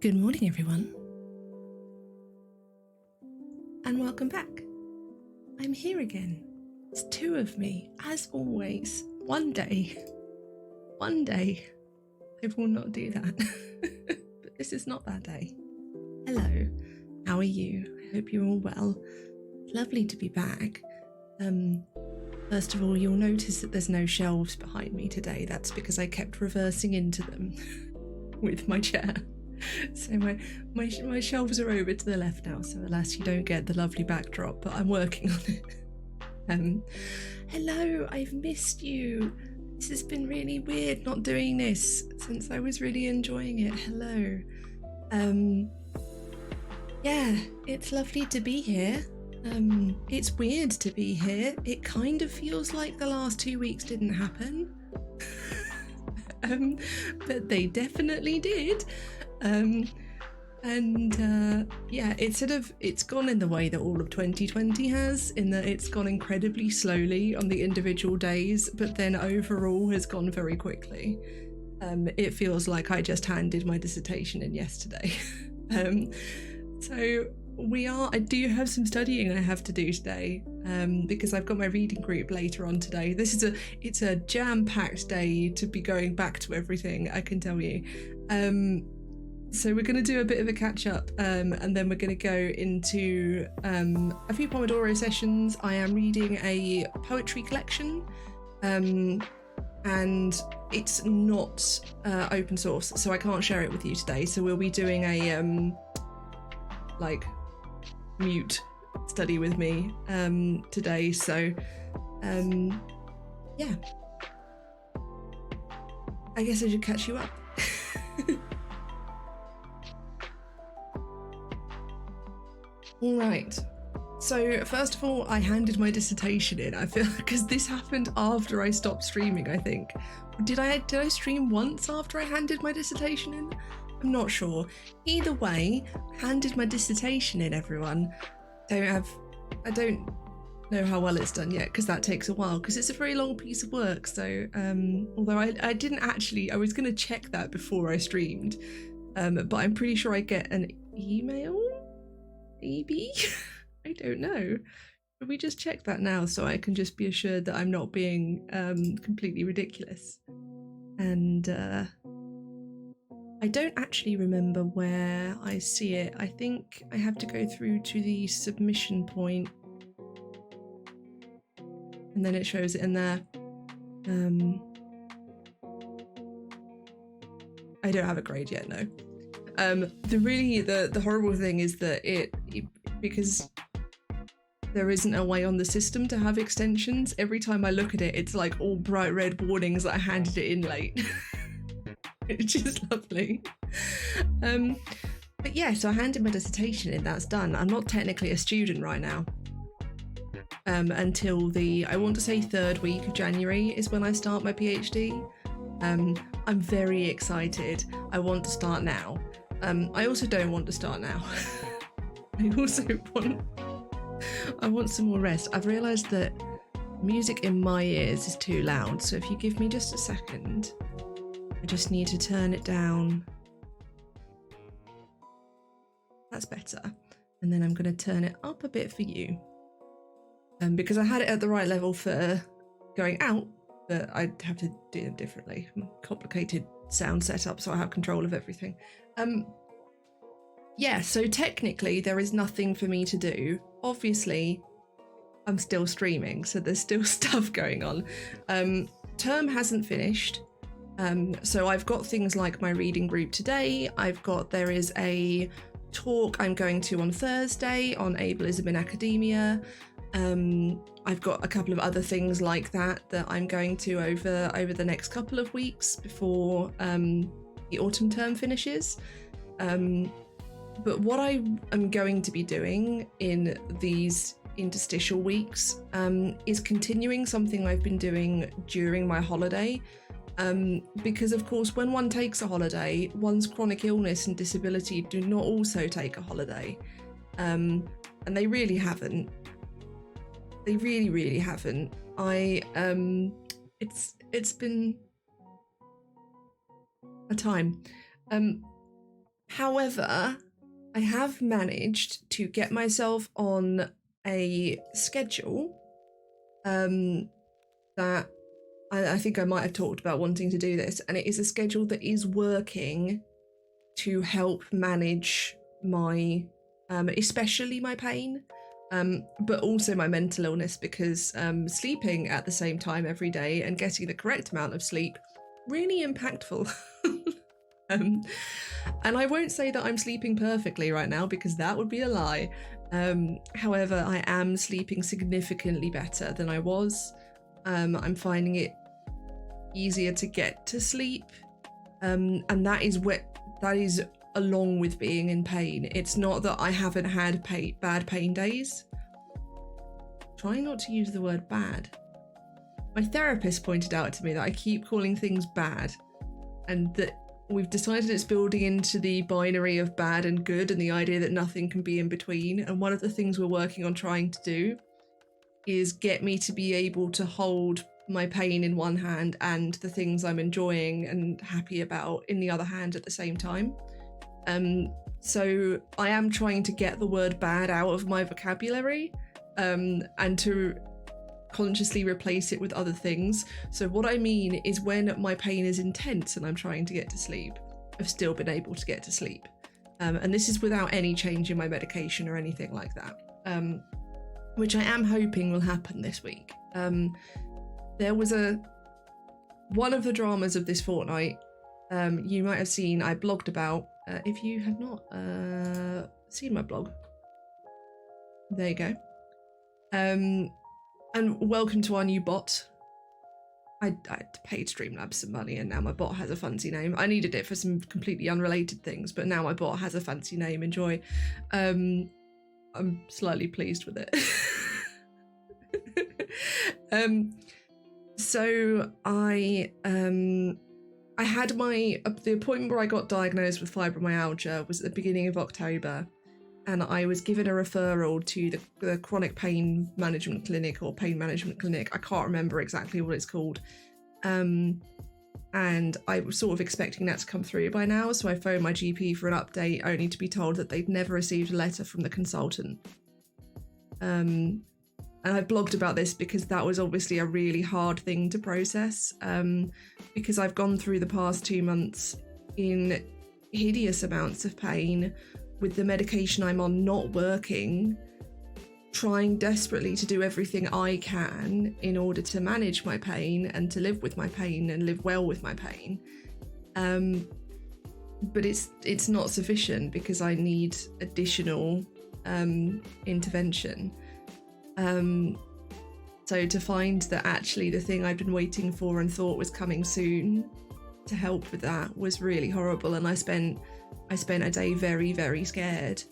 Good morning, everyone, and welcome back. I'm here again. It's two of me, as always. One day, I will not do that. But this is not that day. Hello, how are you? I hope you're all well. Lovely to be back. First of all, you'll notice that there's no shelves behind me today. That's because I kept reversing into them with my chair. So my shelves are over to the left now, so alas you don't get the lovely backdrop, but I'm working on it. Hello, I've missed you. This has been really weird not doing this since I was really enjoying it. Hello. Yeah, it's lovely to be here. It's weird to be here. It kind of feels like the last 2 weeks didn't happen. But they definitely did. Yeah, it's gone in the way that all of 2020 has, in that it's gone incredibly slowly on the individual days, but then overall has gone very quickly. It feels like I just handed my dissertation in yesterday. So I do have some studying I have to do today, because I've got my reading group later on today. It's a jam-packed day to be going back to everything, I can tell you. So we're going to do a bit of a catch-up, and then we're going to go into a few Pomodoro sessions. I am reading a poetry collection, and it's not open source, so I can't share it with you today. So we'll be doing a mute study with me today. So yeah, I guess I should catch you up. All right. So first of all, I handed my dissertation in. I feel because this happened after I stopped streaming. I think did I stream once after I handed my dissertation in? I'm not sure. Either way, handed my dissertation in. Everyone, I don't know how well it's done yet, because that takes a while, because it's a very long piece of work. So although I didn't actually, I was going to check that before I streamed, but I'm pretty sure I get an email. Maybe? I don't know. But we just check that now so I can just be assured that I'm not being completely ridiculous. And I don't actually remember where I see it. I think I have to go through to the submission point, and then it shows it in there. I don't have a grade yet, no. The horrible thing is that it because there isn't a way on the system to have extensions. Every time I look at it, it's like all bright red warnings that I handed it in late. Which is lovely. But yeah, so I handed my dissertation in, that's done. I'm not technically a student right now. Until I want to say 3rd week of January is when I start my PhD. I'm very excited. I want to start now. I also don't want to start now. I want some more rest. I've realised that music in my ears is too loud, so if you give me just a second, I just need to turn it down. That's better. And then I'm going to turn it up a bit for you. Because I had it at the right level for going out, but I'd have to do them differently. Complicated sound setup, so I have control of everything. Yeah, so technically there is nothing for me to do. Obviously, I'm still streaming, so there's still stuff going on. Term hasn't finished. So I've got things like my reading group today. There is a talk I'm going to on Thursday on ableism in academia. I've got a couple of other things like that I'm going to over the next couple of weeks before the autumn term finishes. But what I am going to be doing in these interstitial weeks is continuing something I've been doing during my holiday. Because of course, when one takes a holiday, one's chronic illness and disability do not also take a holiday. And they really haven't. They really, really haven't. It's been a time. However, I have managed to get myself on a schedule that I think I might have talked about wanting to do this, and it is a schedule that is working to help manage my, especially my pain, but also my mental illness, because sleeping at the same time every day and getting the correct amount of sleep, really impactful. And I won't say that I'm sleeping perfectly right now, because that would be a lie. However, I am sleeping significantly better than I was. I'm finding it easier to get to sleep, and that is along with being in pain. It's not that I haven't had bad pain days. Trying not to use the word bad. My therapist pointed out to me that I keep calling things bad, and that we've decided it's building into the binary of bad and good, and the idea that nothing can be in between. And one of the things we're working on trying to do is get me to be able to hold my pain in one hand and the things I'm enjoying and happy about in the other hand at the same time. So I am trying to get the word bad out of my vocabulary, and to consciously replace it with other things. So what I mean is, when my pain is intense and I'm trying to get to sleep, I've still been able to get to sleep. And this is without any change in my medication or anything like that, which I am hoping will happen this week. There was one of the dramas of this fortnight, you might have seen, I blogged about. If you have not seen my blog, there you go. And welcome to our new bot. I paid Streamlabs some money, and now my bot has a fancy name. I needed it for some completely unrelated things, but now my bot has a fancy name. Enjoy. I'm slightly pleased with it. So I had the appointment where I got diagnosed with fibromyalgia was at the beginning of October, and I was given a referral to the chronic pain management clinic, or pain management clinic. I can't remember exactly what it's called. And I was sort of expecting that to come through by now, so I phoned my GP for an update, only to be told that they'd never received a letter from the consultant. And I blogged about this because that was obviously a really hard thing to process, because I've gone through the past 2 months in hideous amounts of pain, with the medication I'm on not working, trying desperately to do everything I can in order to manage my pain and to live with my pain and live well with my pain. But it's not sufficient, because I need additional intervention. So to find that actually the thing I'd been waiting for and thought was coming soon to help with that was really horrible, and I spent a day very, very scared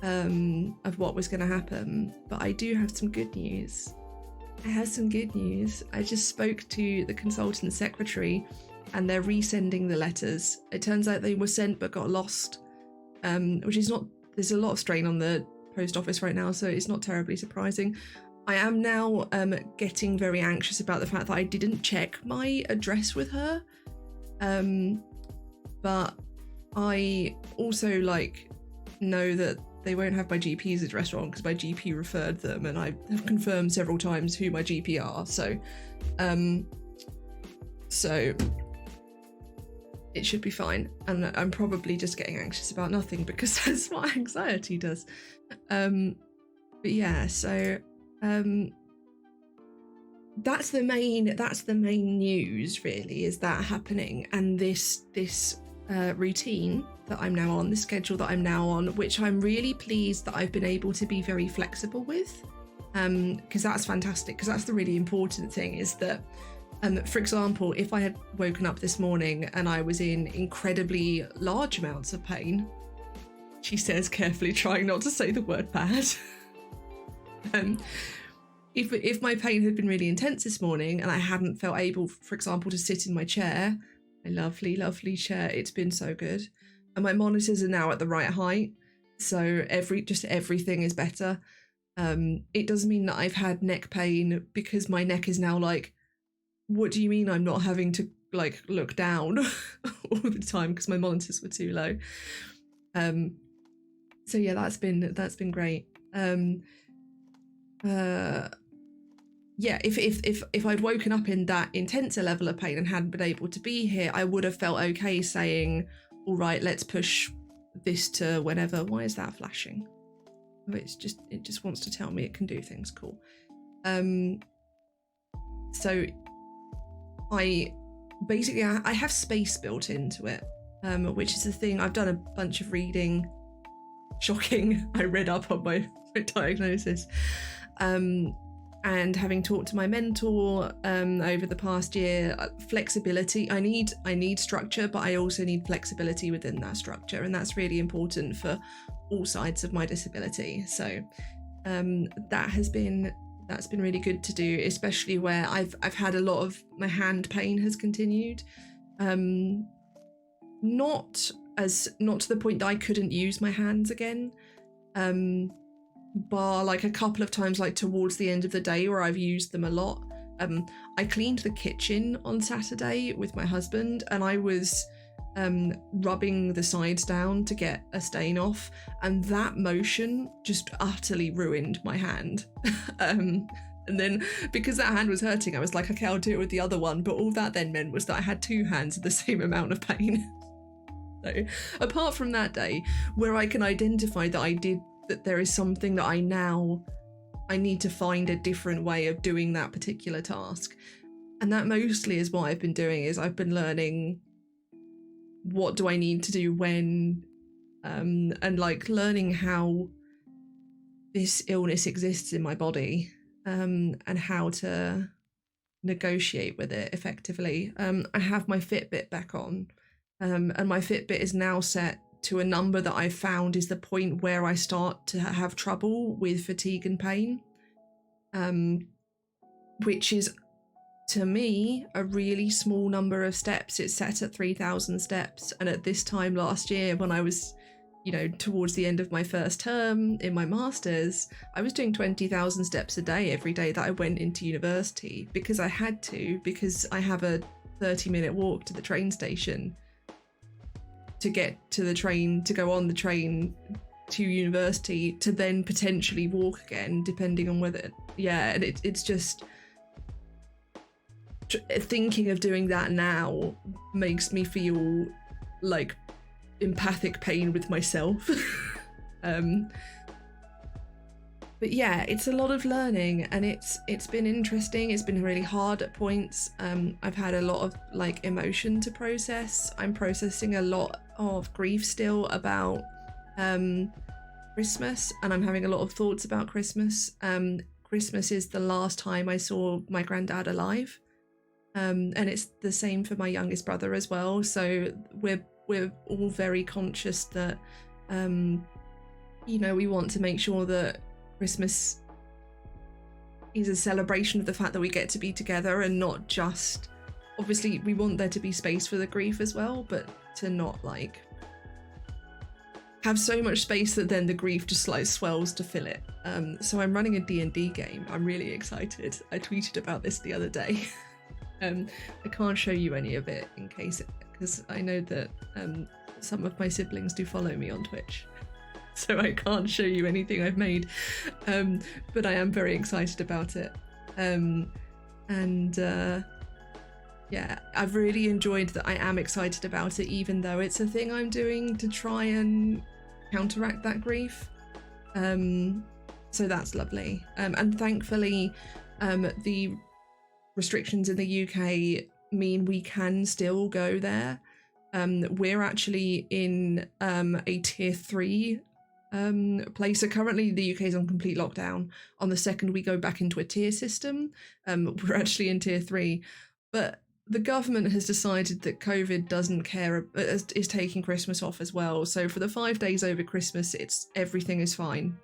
of what was going to happen. But I do have some good news. I have some good news. I just spoke to the consultant secretary, and they're resending the letters. It turns out they were sent but got lost, which is not, there's a lot of strain on the post office right now, so it's not terribly surprising. I am now getting very anxious about the fact that I didn't check my address with her, but I also know that they won't have my GP's address wrong, because my GP referred them, and I have confirmed several times who my GP are, so it should be fine. And I'm probably just getting anxious about nothing, because that's what anxiety does. But yeah, so that's the main news, really, is that happening, and this routine that I'm now on, the schedule that I'm now on, which I'm really pleased that I've been able to be very flexible with, because that's fantastic, because that's the really important thing, is that for example, if I had woken up this morning and I was in incredibly large amounts of pain, she says carefully, trying not to say the word bad, if my pain had been really intense this morning and I hadn't felt able, for example, to sit in my chair, my lovely, lovely chair, it's been so good, and my monitors are now at the right height, so everything is better. It does mean that I've had neck pain, because my neck is now what do you mean I'm not having to look down all the time because my monitors were too low? So yeah, that's been great. Yeah, if I'd woken up in that intenser level of pain and hadn't been able to be here, I would have felt okay saying, all right, let's push this to whenever. Why is that flashing? Oh, it just wants to tell me it can do things. Cool. So I have space built into it, which is the thing. I've done a bunch of reading. Shocking. I read up on my diagnosis. And having talked to my mentor over the past year, flexibility. I need structure, but I also need flexibility within that structure, and that's really important for all sides of my disability. So that's been really good to do, especially where I've had a lot of my hand pain has continued. Not to the point that I couldn't use my hands again. Bar like a couple of times, like towards the end of the day where I've used them a lot. I cleaned the kitchen on Saturday with my husband, and I was rubbing the sides down to get a stain off, and that motion just utterly ruined my hand. And then because that hand was hurting, I was like, okay, I'll do it with the other one, but all that then meant was that I had two hands with the same amount of pain. So apart from that day where I can identify that there is something that I need to find a different way of doing that particular task. And that mostly is what I've been doing, is I've been learning what do I need to do when, and like learning how this illness exists in my body, and how to negotiate with it effectively. I have my Fitbit back on, and my Fitbit is now set to a number that I found is the point where I start to have trouble with fatigue and pain, which is, to me, a really small number of steps. It's set at 3,000 steps, and at this time last year, when I was, towards the end of my first term in my master's, I was doing 20,000 steps a day every day that I went into university, because I had to, because I have a 30-minute walk to the train station to get to the train, to go on the train to university, to then potentially walk again, depending on whether, and it's just, thinking of doing that now makes me feel like empathic pain with myself. But yeah, it's a lot of learning, and it's been interesting. It's been really hard at points. I've had a lot of like emotion to process. I'm processing a lot of grief still about Christmas, and I'm having a lot of thoughts about Christmas. Christmas is the last time I saw my granddad alive, and it's the same for my youngest brother as well. So we're all very conscious that we want to make sure that Christmas is a celebration of the fact that we get to be together, and not just, obviously we want there to be space for the grief as well, but to not like have so much space that then the grief just like swells to fill it. So I'm running a D&D game. I'm really excited. I tweeted about this the other day. I can't show you any of it in case, because I know that some of my siblings do follow me on Twitch. So I can't show you anything I've made, but I am very excited about it. Yeah, I've really enjoyed that. I am excited about it, even though it's a thing I'm doing to try and counteract that grief. So that's lovely. And thankfully, the restrictions in the UK mean we can still go there. We're actually in a tier 3 place. So currently the UK is on complete lockdown. On the second we go back into a tier system, we're actually in tier 3. But the government has decided that COVID doesn't care, is taking Christmas off as well. So for the 5 days over Christmas, everything is fine.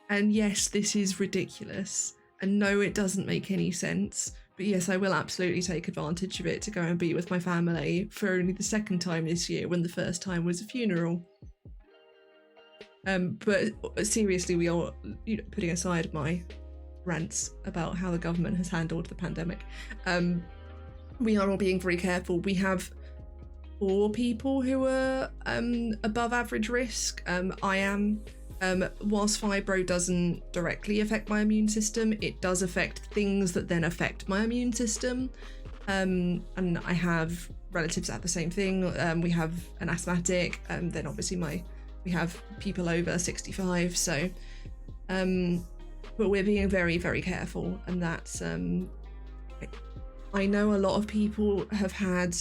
And yes, this is ridiculous. And no, it doesn't make any sense. But yes, I will absolutely take advantage of it to go and be with my family for only the second time this year, when the first time was a funeral. But seriously, we are, putting aside my rants about how the government has handled the pandemic, we are all being very careful. We have for people who are above average risk. I am. Whilst fibro doesn't directly affect my immune system, it does affect things that then affect my immune system. And I have relatives that have the same thing. We have an asthmatic, then obviously we have people over 65. So, but we're being very, very careful, and that's. I know a lot of people have had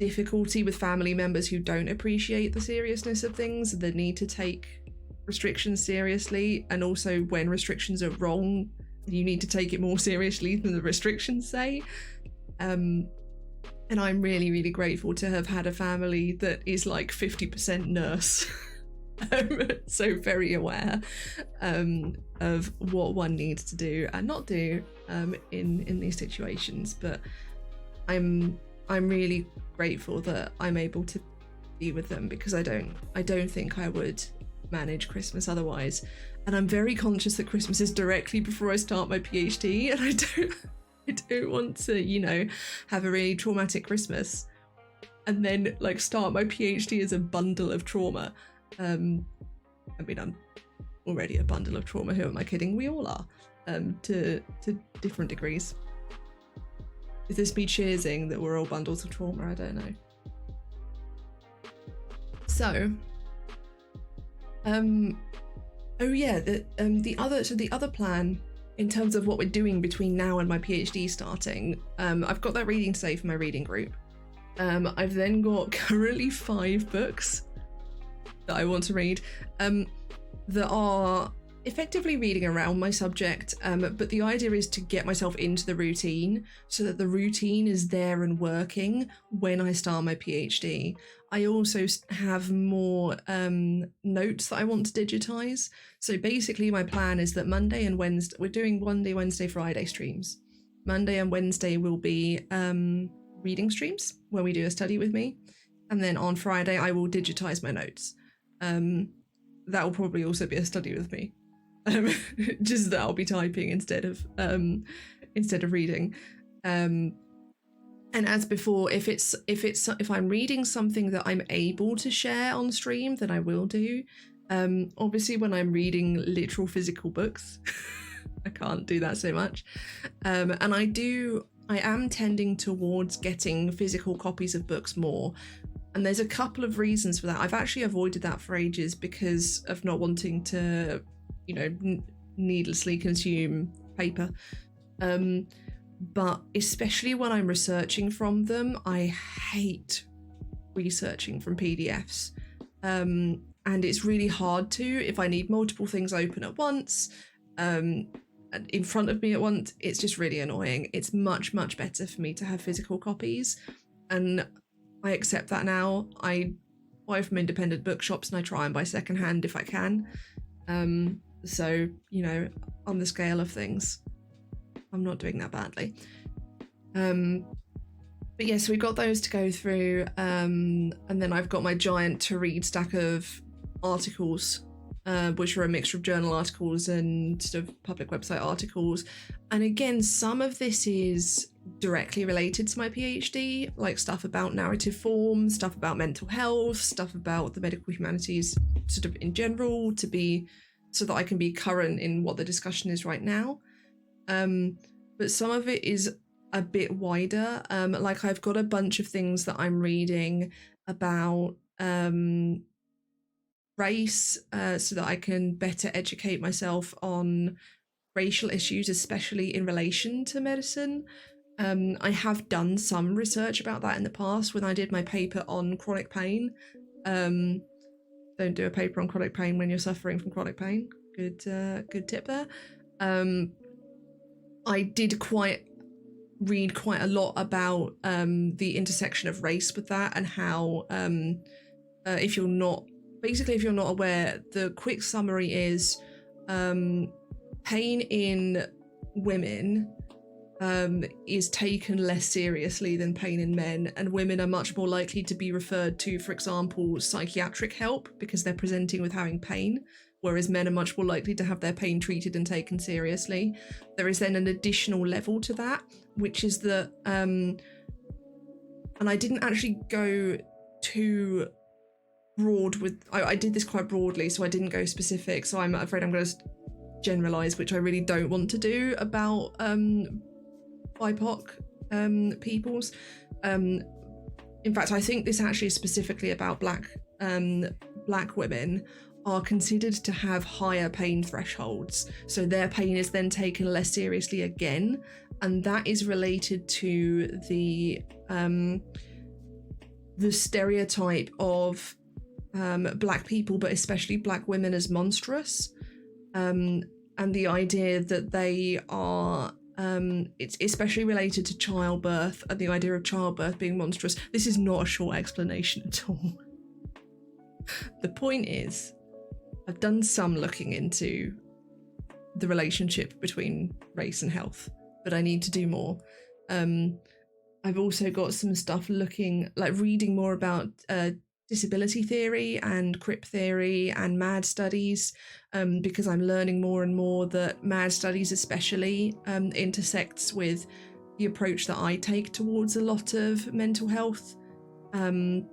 difficulty with family members who don't appreciate the seriousness of things, the need to take restrictions seriously, and also when restrictions are wrong, you need to take it more seriously than the restrictions say. And I'm really, really grateful to have had a family that is like 50% nurse. So very aware of what one needs to do and not do in these situations. But I'm really grateful that I'm able to be with them, because I don't think I would manage Christmas otherwise. And I'm very conscious that Christmas is directly before I start my PhD, and I don't want to, have a really traumatic Christmas and then like start my PhD as a bundle of trauma. I mean, I'm already a bundle of trauma. Who am I kidding? We all are, to different degrees. Is this me cheersing that we're all bundles of trauma? I don't know. So, oh yeah, the other plan in terms of what we're doing between now and my PhD starting, I've got that reading today for my reading group. I've then got currently 5 books that I want to read, that are effectively reading around my subject, but the idea is to get myself into the routine so that the routine is there and working when I start my PhD. I also have more notes that I want to digitize. So basically my plan is that Monday and Wednesday, we're doing Monday, Wednesday, Friday streams. Monday and Wednesday will be reading streams where we do a study with me. And then on Friday, I will digitize my notes. That will probably also be a study with me. Just that I'll be typing instead of reading. And as before, if I'm reading something that I'm able to share on stream, then I will do. Obviously, when I'm reading literal physical books, I can't do that so much. And I am tending towards getting physical copies of books more. And there's a couple of reasons for that. I've actually avoided that for ages because of not wanting to, needlessly consume paper. But especially when I'm researching from them, I hate researching from PDFs. And it's really hard to, if I need multiple things open at once, in front of me at once, it's just really annoying. It's much, much better for me to have physical copies. And I accept that now. I buy from independent bookshops and I try and buy secondhand if I can. So, on the scale of things, I'm not doing that badly. But yeah, so we've got those to go through. And then I've got my giant to read stack of articles, which are a mixture of journal articles and sort of public website articles. And again, some of this is directly related to my PhD, like stuff about narrative form, stuff about mental health, stuff about the medical humanities sort of in general, so that I can be current in what the discussion is right now. But some of it is a bit wider. Like I've got a bunch of things that I'm reading about race, so that I can better educate myself on racial issues, especially in relation to medicine. I have done some research about that in the past when I did my paper on chronic pain. Don't do a paper on chronic pain when you're suffering from chronic pain. Good tip there. I did read quite a lot about the intersection of race with that, and how if you're not aware, the quick summary is pain in women is taken less seriously than pain in men, and women are much more likely to be referred to, for example, psychiatric help because they're presenting with having pain, whereas men are much more likely to have their pain treated and taken seriously. There is then an additional level to that, which is that and I didn't actually go too broad with, I did this quite broadly, so I didn't go specific, so I'm afraid I'm going to generalise, which I really don't want to do about BIPOC peoples. In fact, I think this actually is specifically about black women are considered to have higher pain thresholds, so their pain is then taken less seriously again, and that is related to the stereotype of black people, but especially black women, as monstrous, and the idea that they are it's especially related to childbirth, and the idea of childbirth being monstrous. This is not a short explanation at all. The point is, I've done some looking into the relationship between race and health, but I need to do more. I've also got some stuff reading more about disability theory and crip theory and mad studies, because I'm learning more and more that mad studies especially intersects with the approach that I take towards a lot of mental health, and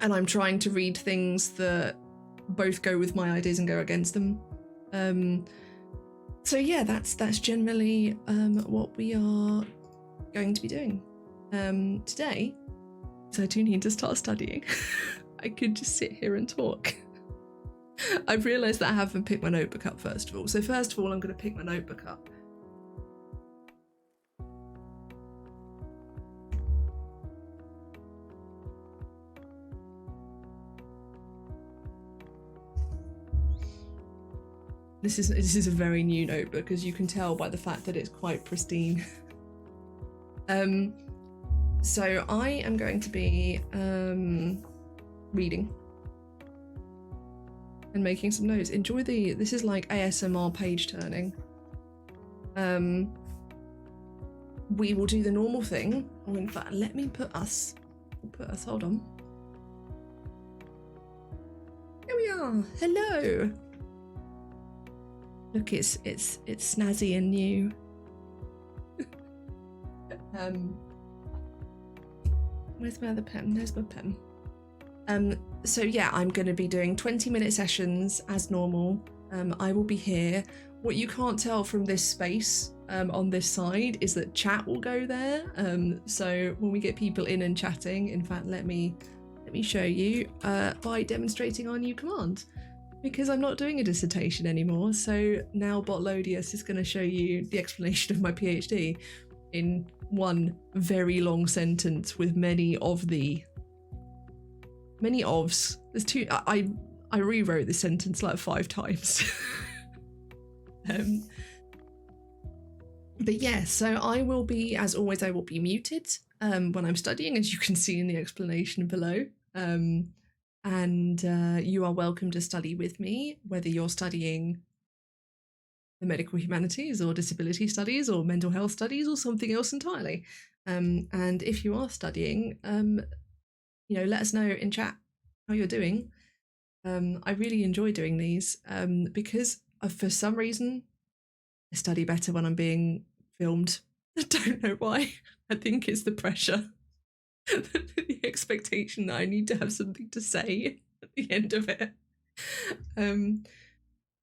I'm trying to read things that both go with my ideas and go against them. So yeah, that's generally what we are going to be doing today. So I do need to start studying. I could just sit here and talk. I've realised that I haven't picked my notebook up first of all. So first of all, I'm going to pick my notebook up. This is a very new notebook, as you can tell by the fact that it's quite pristine. So I am going to be reading and making some notes. Enjoy this is like ASMR page turning. We will do the normal thing. Oh, in fact, let me put us, hold on. Here we are, hello. Look, it's snazzy and new. Where's my other pen? There's my pen. So yeah, I'm going to be doing 20-minute sessions as normal. I will be here. What you can't tell from this space on this side is that chat will go there. So when we get people in and chatting, in fact, let me show you by demonstrating our new command, because I'm not doing a dissertation anymore. So now Botlodius is going to show you the explanation of my PhD in one very long sentence with many ofs. There's two. I rewrote this sentence like 5 times. But yeah, so I will be, as always, I will be muted when I'm studying, as you can see in the explanation below. And you are welcome to study with me, whether you're studying the medical humanities or disability studies or mental health studies or something else entirely. And if you are studying, let us know in chat how you're doing. I really enjoy doing these because for some reason I study better when I'm being filmed. I don't know why. I think it's the pressure, the expectation that I need to have something to say at the end of it.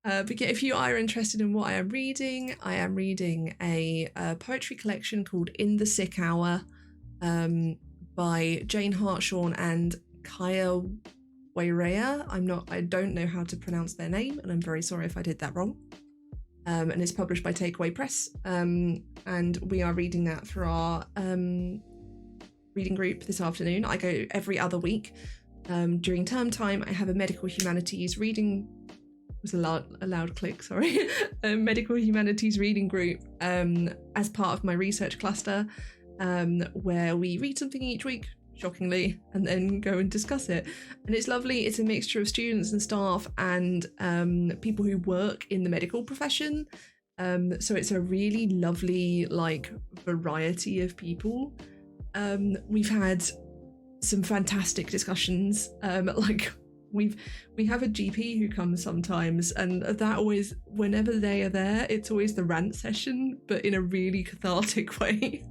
But yeah, if you are interested in what I am reading a poetry collection called In the Sick Hour by Jane Hartshorn and Kaya Wairea. I don't know how to pronounce their name, and I'm very sorry if I did that wrong. And it's published by Takeaway Press. And we are reading that for our reading group this afternoon. I go every other week. During term time, I have a medical humanities reading. Was a loud click, sorry. A medical humanities reading group as part of my research cluster, where we read something each week, shockingly, and then go and discuss it. And it's lovely. It's a mixture of students and staff and people who work in the medical profession. So it's a really lovely variety of people. We've had some fantastic discussions. We have a GP who comes sometimes, and that always, whenever they are there, it's always the rant session, but in a really cathartic way.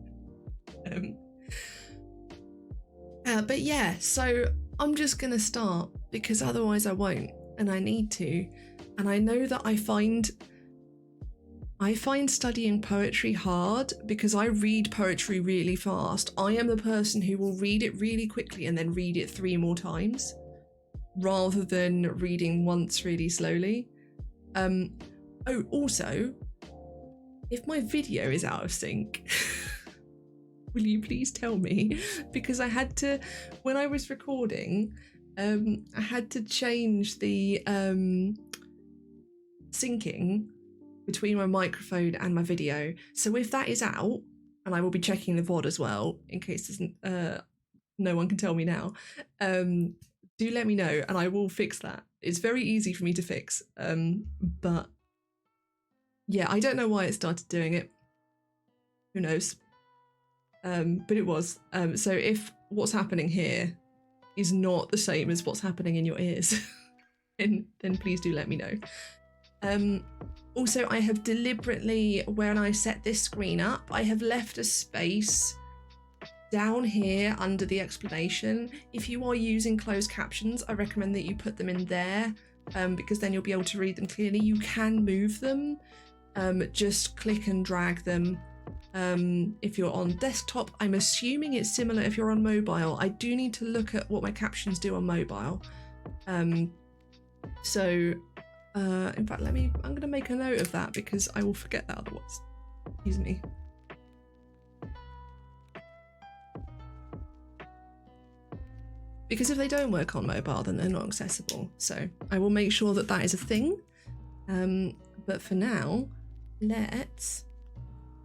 But yeah, so I'm just gonna start because otherwise I won't, and I need to. And I know that I find studying poetry hard because I read poetry really fast. I am the person who will read it really quickly and then read it 3 more times rather than reading once really slowly. Oh, also, if my video is out of sync, will you please tell me? Because I had to, when I was recording, I had to change the syncing between my microphone and my video. So if that is out, and I will be checking the VOD as well, in case no one can tell me now, do let me know and I will fix that. It's very easy for me to fix, but yeah, I don't know why it started doing it. Who knows? But it was. So if what's happening here is not the same as what's happening in your ears, then please do let me know. Also, I have deliberately, when I set this screen up, I have left a space down here under the explanation. If you are using closed captions, I recommend that you put them in there, because then you'll be able to read them clearly. You can move them, just click and drag them. If you're on desktop, I'm assuming it's similar if you're on mobile. I do need to look at what my captions do on mobile. In fact, I'm going to make a note of that because I will forget that otherwise. Excuse me. Because if they don't work on mobile, then they're not accessible. So I will make sure that that is a thing. But for now, let's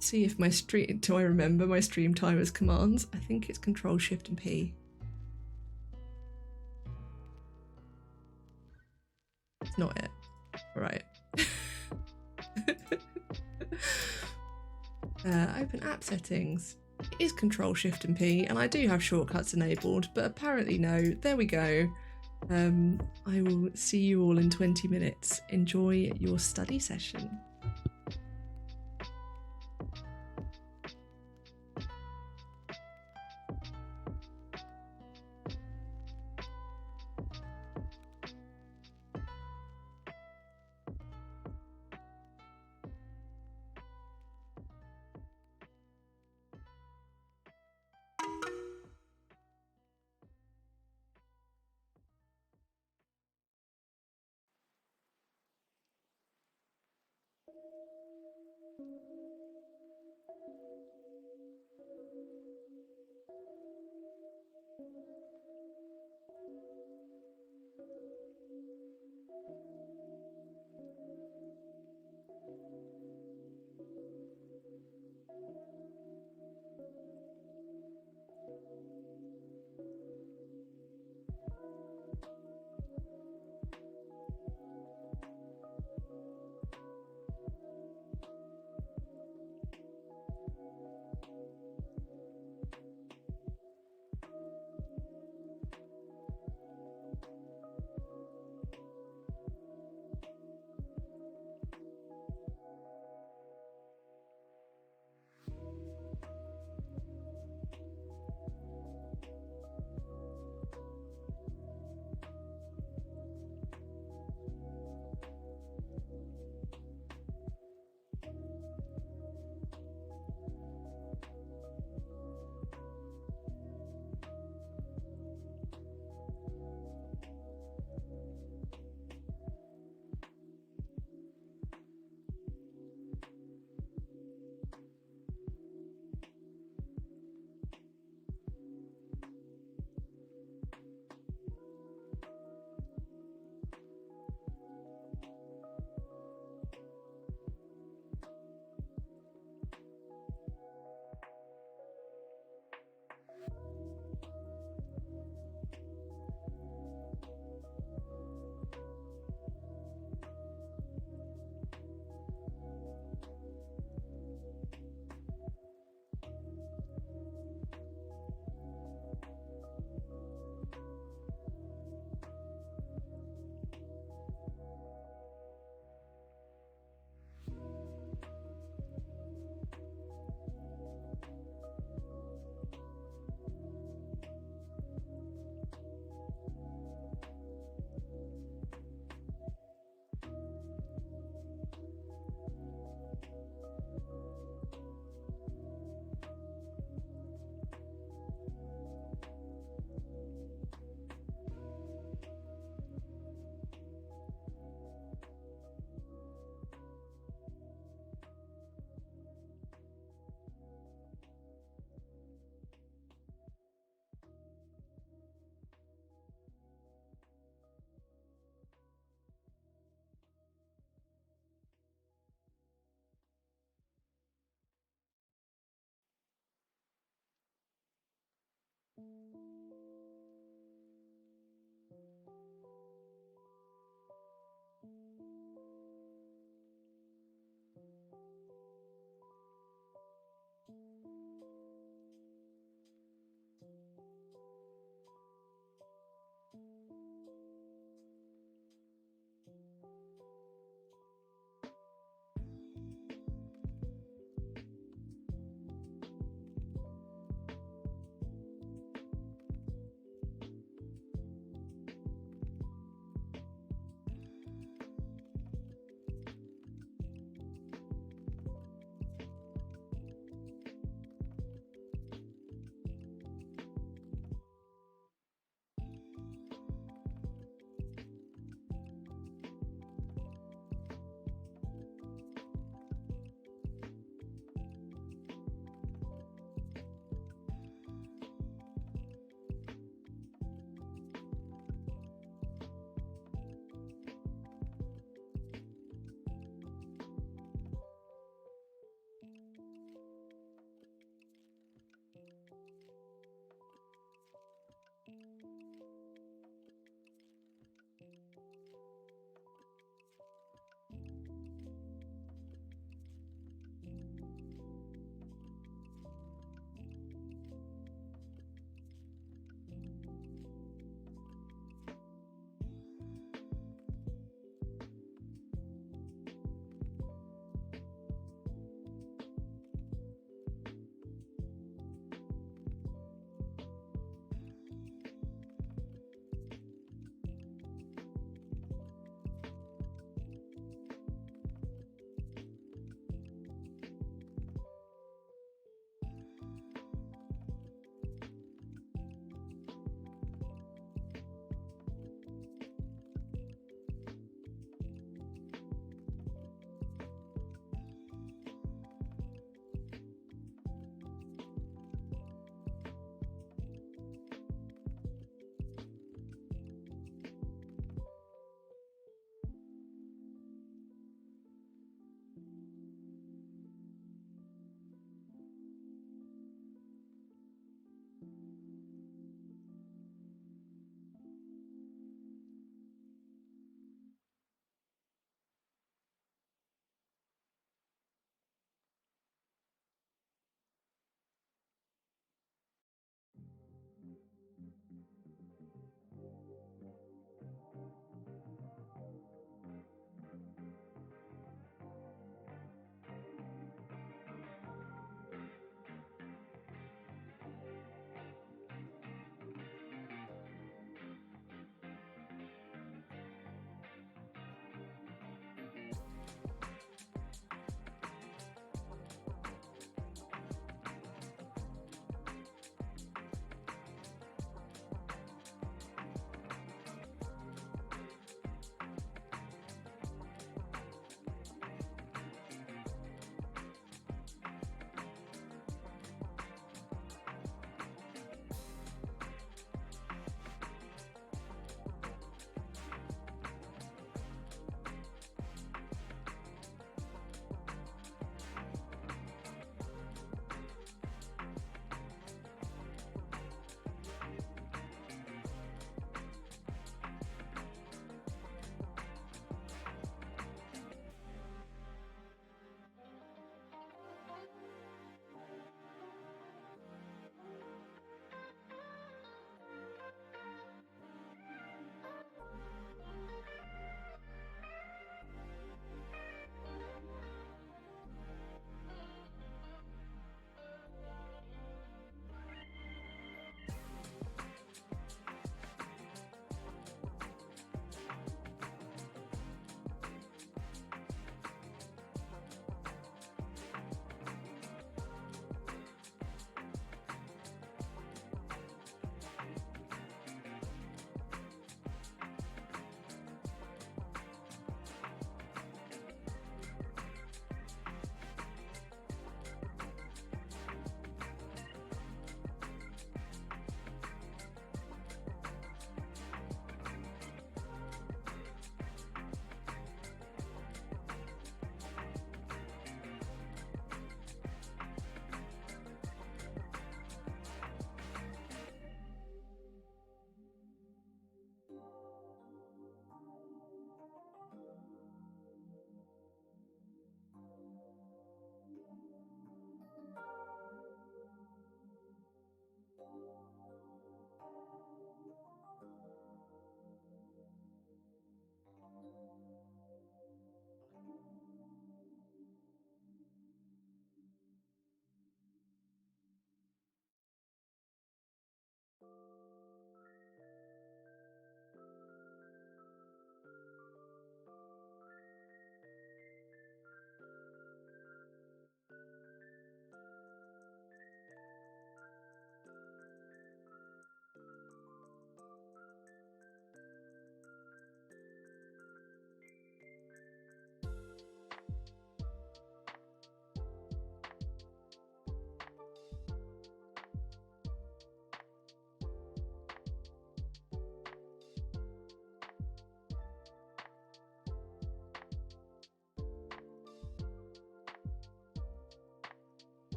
see if my stream, do I remember my stream timers commands? I think it's Control Shift and P. It's not it. All right. Open app settings. It is Control Shift and P, and I do have shortcuts enabled, but apparently no. There we go. I will see you all in 20 minutes. Enjoy your study session.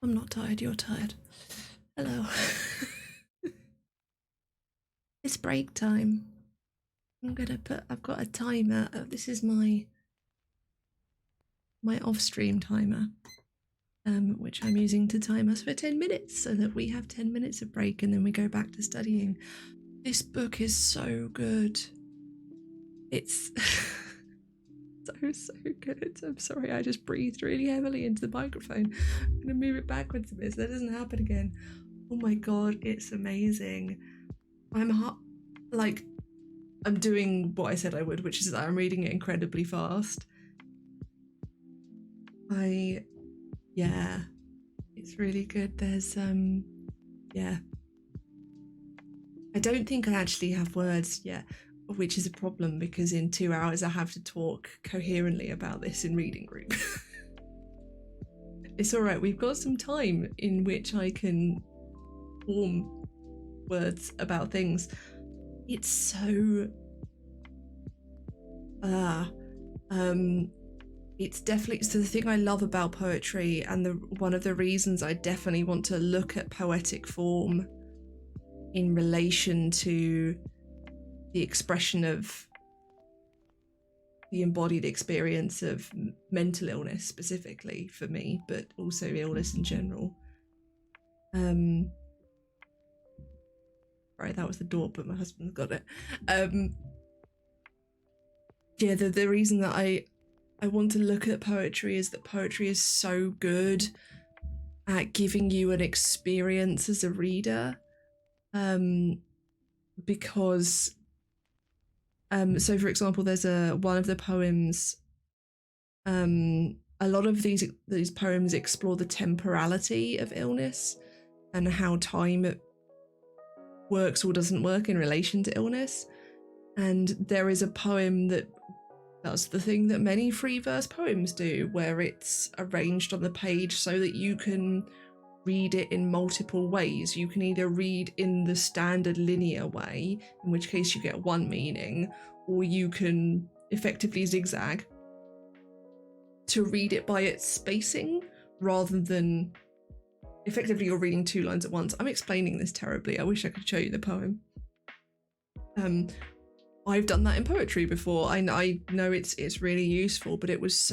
I'm not tired, you're tired. Hello. It's break time. I've got a timer. This is my off-stream timer, which I'm using to time us for 10 minutes so that we have 10 minutes of break and then we go back to studying. This book is so good. It's so good. I'm sorry, I just breathed really heavily into the microphone. I'm gonna move it backwards a bit so that doesn't happen again. Oh my god, it's amazing. I'm doing what I said I would, which is that I'm reading it incredibly fast. It's really good. There's I don't think I actually have words yet, which is a problem because in 2 hours I have to talk coherently about this in reading group. It's all right, we've got some time in which I can form words about things. It's so it's definitely, so the thing I love about poetry, and one of the reasons I definitely want to look at poetic form in relation to the expression of the embodied experience of mental illness specifically for me, but also illness in general. Right, that was the door, but my husband's got it. The reason that I want to look at poetry is that poetry is so good at giving you an experience as a reader. Because so for example, there's one of the poems, a lot of these poems explore the temporality of illness and how time works or doesn't work in relation to illness. And there is a poem that does the thing that many free verse poems do, where it's arranged on the page so that you can read it in multiple ways. You can either read in the standard linear way, in which case you get one meaning, or you can effectively zigzag to read it by its spacing, rather than effectively you're reading 2 lines at once. I'm explaining this terribly. I wish I could show you the poem. I've done that in poetry before. I know it's really useful, but it was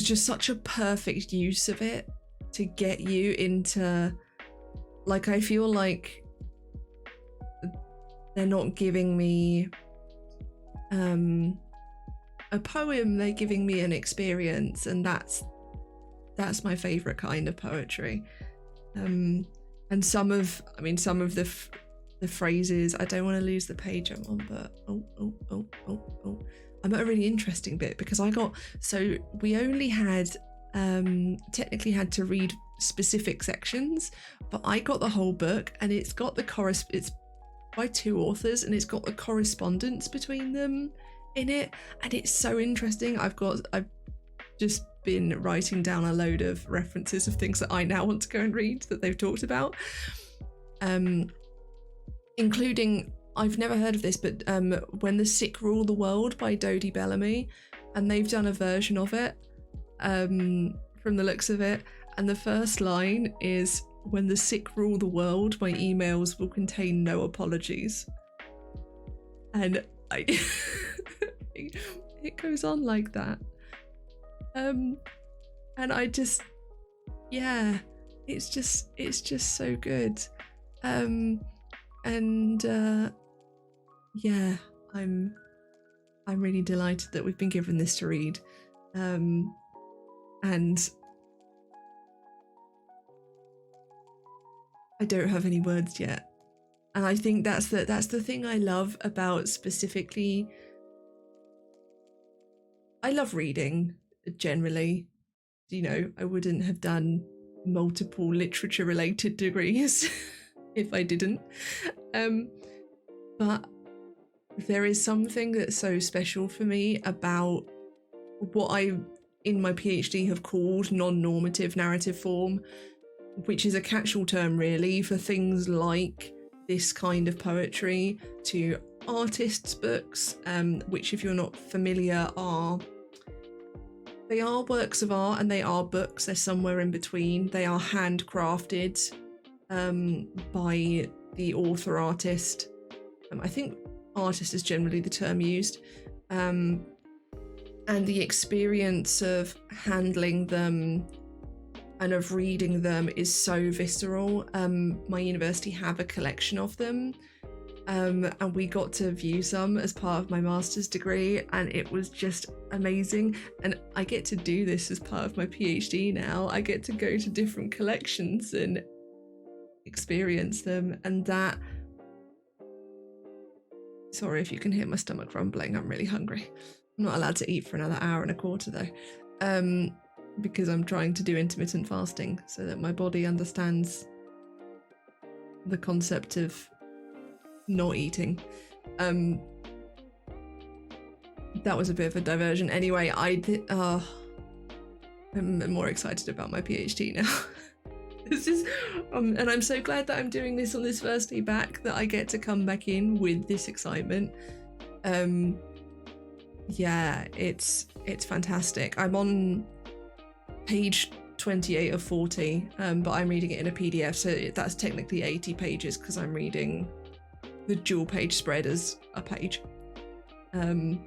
just such a perfect use of it to get you into, like, I feel like they're not giving me a poem, they're giving me an experience, and that's my favorite kind of poetry. And some of the phrases, I don't want to lose the page I'm on, but I'm at a really interesting bit because we only had technically had to read specific sections, but I got the whole book, and it's got it's by 2 authors, and it's got the correspondence between them in it, and it's so interesting. I've just been writing down a load of references of things that I now want to go and read that they've talked about, including, I've never heard of this, but When the Sick Rule the World by Dodie Bellamy, and they've done a version of it from the looks of it, and the first line is, "When the sick rule the world, my emails will contain no apologies." And it goes on like that. And I just, it's just so good. I'm really delighted that we've been given this to read, and I don't have any words yet. And I think that's the thing I love about, specifically, I love reading generally. You know, I wouldn't have done multiple literature related degrees if I didn't. But there is something that's so special for me about what I, in my PhD, have called non-normative narrative form, which is a catch-all term really for things like this kind of poetry, to artists' books, which, if you're not familiar, are They are works of art and they are books. They're somewhere in between. They are handcrafted by the author artist. I think artist is generally the term used. And the experience of handling them and of reading them is so visceral. My university have a collection of them. And we got to view some as part of my master's degree, and it was just amazing. And I get to do this as part of my PhD now. I get to go to different collections and experience them, and that... Sorry if you can hear my stomach rumbling, I'm really hungry. I'm not allowed to eat for another hour and a quarter though, because I'm trying to do intermittent fasting so that my body understands the concept of not eating. That was a bit of a diversion. Anyway, I'm more excited about my PhD now. This is, and I'm so glad that I'm doing this on this first day back, that I get to come back in with this excitement. Yeah, it's fantastic. I'm on page 28 of 40, but I'm reading it in a PDF, so that's technically 80 pages because I'm reading the dual page spread as a page. But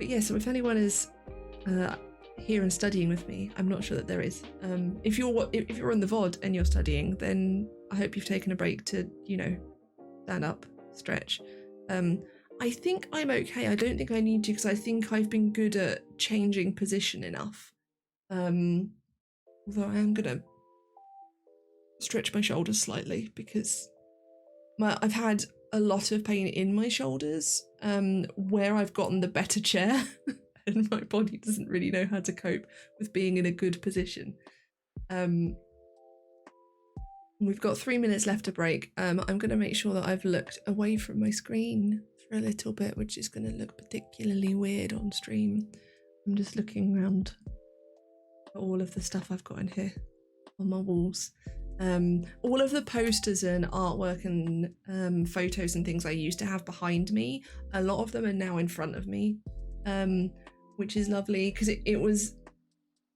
yeah, so if anyone is here and studying with me, I'm not sure that there is. If you're on the VOD and you're studying, then I hope you've taken a break to, you know, stand up, stretch. I think I'm okay. I don't think I need to, because I think I've been good at changing position enough. Although I am gonna stretch my shoulders slightly because I've had a lot of pain in my shoulders where I've gotten the better chair and my body doesn't really know how to cope with being in a good position. We've got 3 minutes left to break. I'm going to make sure that I've looked away from my screen for a little bit, which is going to look particularly weird on stream. I'm just looking around at all of the stuff I've got in here on my walls. All of the posters and artwork and photos and things I used to have behind me, a lot of them are now in front of me, which is lovely because it was...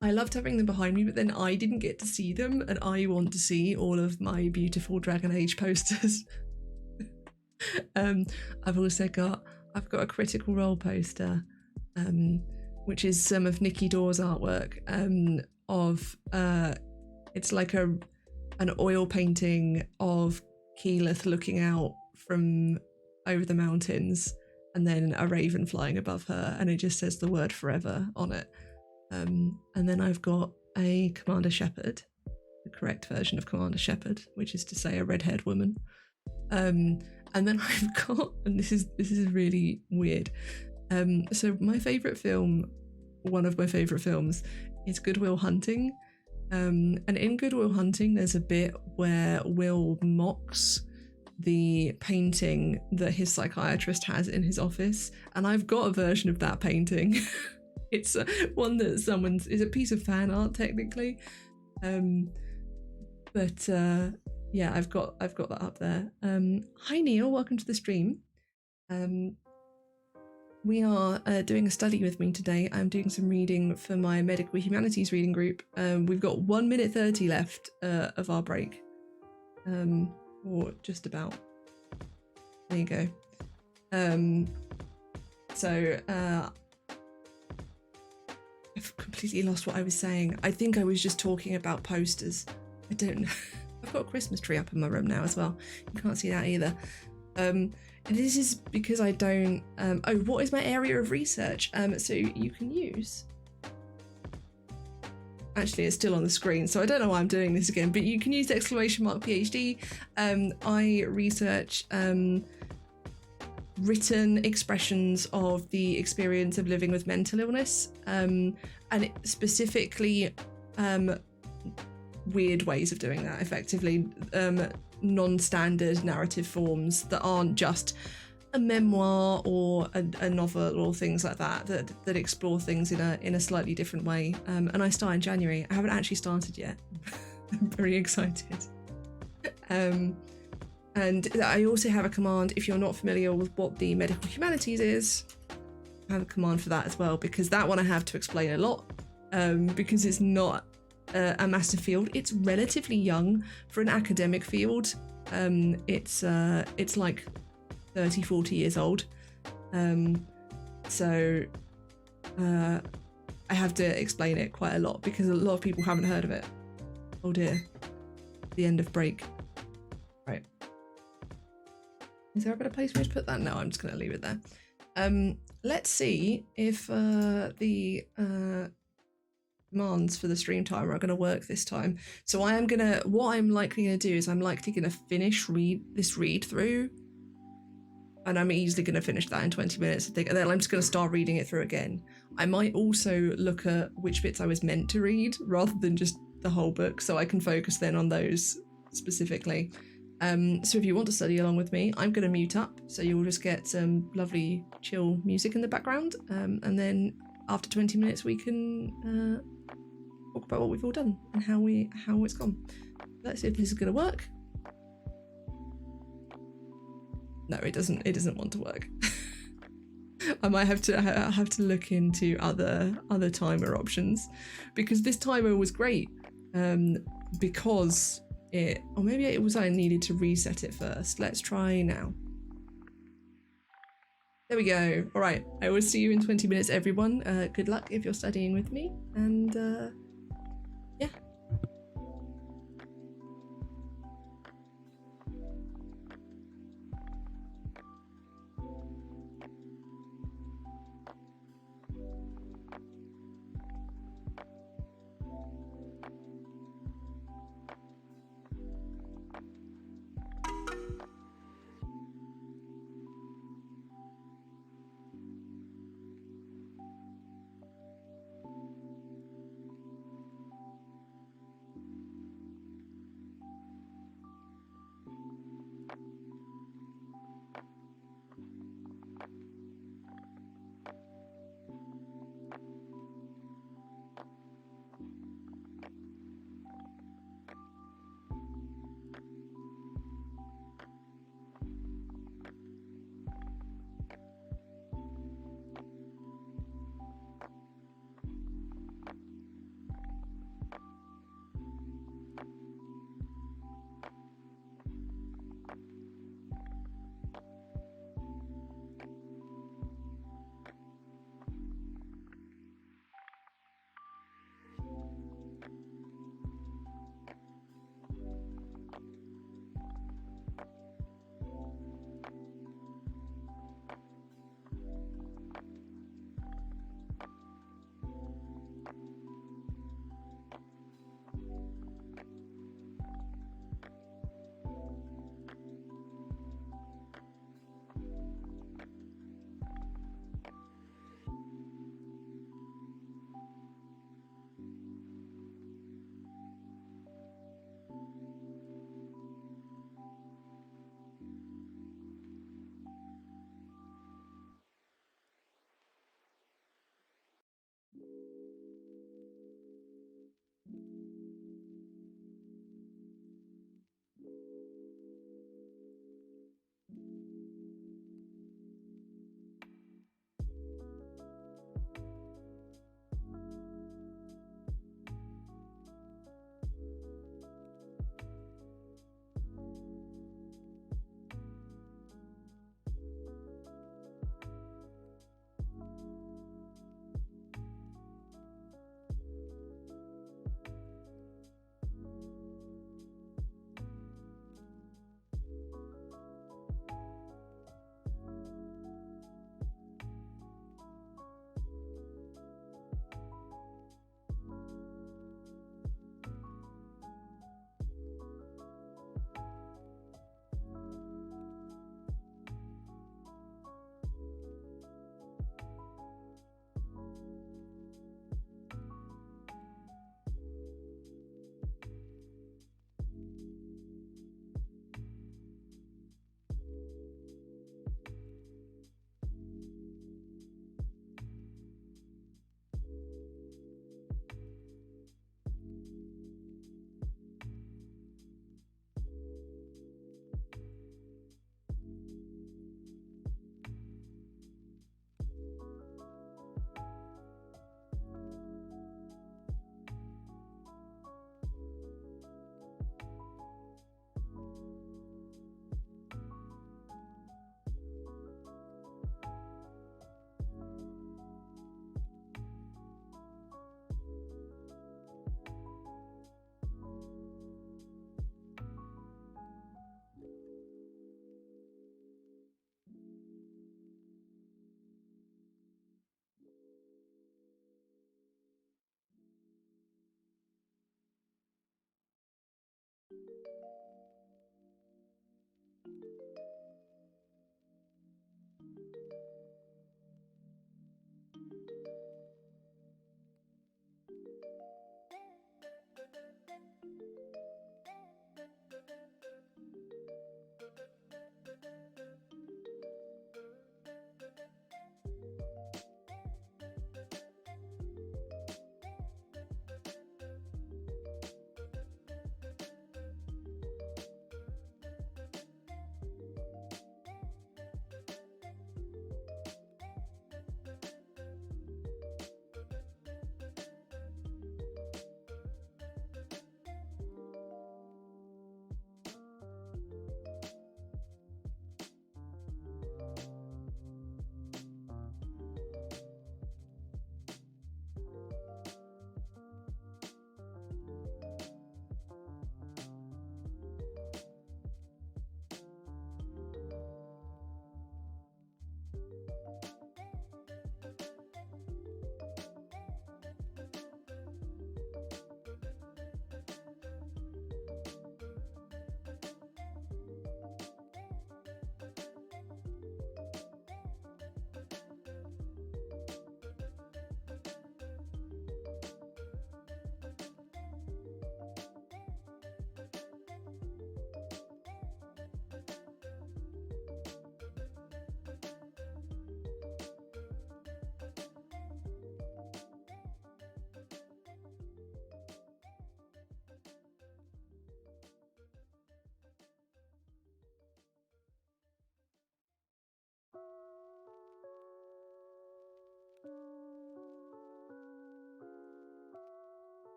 I loved having them behind me, but then I didn't get to see them, and I want to see all of my beautiful Dragon Age posters. I've got a Critical Role poster, which is some of Nikki Dawes' artwork of it's like an oil painting of Keyleth looking out from over the mountains, and then a raven flying above her, and it just says the word forever on it. And then I've got a Commander Shepard, the correct version of Commander Shepard, which is to say a red-haired woman. And then I've got, and this is really weird. So my favourite film, one of my favourite films, is Good Will Hunting. And in Good Will Hunting, there's a bit where Will mocks the painting that his psychiatrist has in his office, and I've got a version of that painting. It's one that is a piece of fan art technically, but yeah, I've got that up there. Hi Neil, welcome to the stream. We are doing a study with me today. I'm doing some reading for my Medical Humanities reading group. We've got 1 minute 30 left of our break, or just about. There you go. So I've completely lost what I was saying. I think I was just talking about posters. I don't know. I've got a Christmas tree up in my room now as well. You can't see that either. This is because I don't... oh, what is my area of research? So you can use... Actually, it's still on the screen, so I don't know why I'm doing this again, but you can use the !PhD. I research written expressions of the experience of living with mental illness, and specifically weird ways of doing that effectively, non-standard narrative forms that aren't just a memoir or a novel or things like that explore things in a slightly different way. And I start in January. I haven't actually started yet. I'm very excited. And I also have a command, if you're not familiar with what the Medical Humanities is, I have a command for that as well, because that one I have to explain a lot. because it's not a massive field. It's relatively young for an academic field. It's like 30, 40 years old. So I have to explain it quite a lot because a lot of people haven't heard of it. Oh dear. The end of break. Right. Is there a better place for me to put that? No, I'm just going to leave it there. Let's see if the commands for the stream timer are going to work this time. So what I'm likely going to do is I'm likely going to finish this read through, and I'm easily going to finish that in 20 minutes. And then I'm just going to start reading it through again. I might also look at which bits I was meant to read rather than just the whole book, so I can focus then on those specifically. So if you want to study along with me, I'm going to mute up, so you'll just get some lovely chill music in the background, and then after 20 minutes we can talk about what we've all done and how it's gone. Let's see if this is going to work. No, it doesn't want to work. I might have to look into other timer options, because this timer was great, because or maybe it was I needed to reset it first. Let's try now. There we go. All right, I will see you in 20 minutes, everyone. Good luck if you're studying with me, and yeah.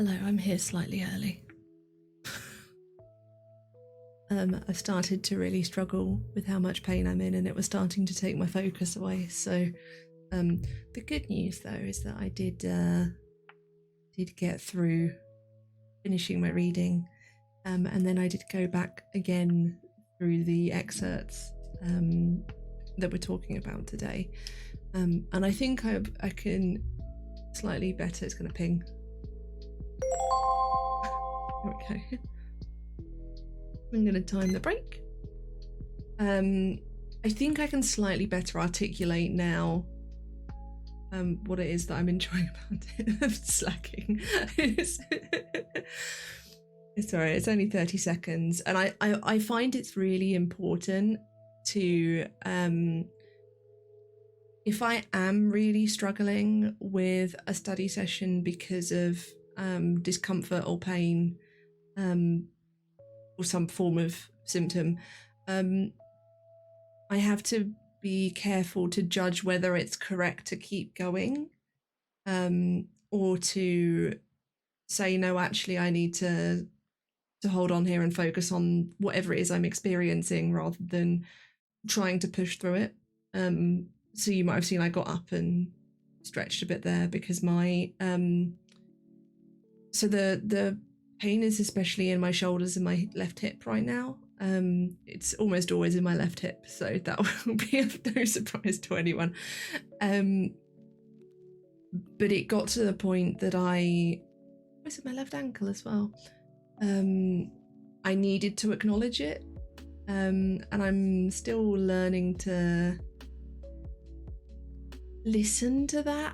Hello, I'm here slightly early. I've started to really struggle with how much pain I'm in, and it was starting to take my focus away. So the good news though is that I did get through finishing my reading, and then I did go back again through the excerpts that we're talking about today, and I think I can slightly better. It's going to ping. There we go. I'm going to time the break. I think I can slightly better articulate now what it is that I'm enjoying about it. Slacking. It's alright, it's only 30 seconds. And I find it's really important to, if I am really struggling with a study session because of discomfort or pain, or some form of symptom, I have to be careful to judge whether it's correct to keep going, or to say, no, actually I need to hold on here and focus on whatever it is I'm experiencing rather than trying to push through it. So you might have seen I got up and stretched a bit there because my so the pain is especially in my shoulders and my left hip right now. It's almost always in my left hip, so that will be of no surprise to anyone. But it got to the point that was it my left ankle as well? I needed to acknowledge it, and I'm still learning to listen to that.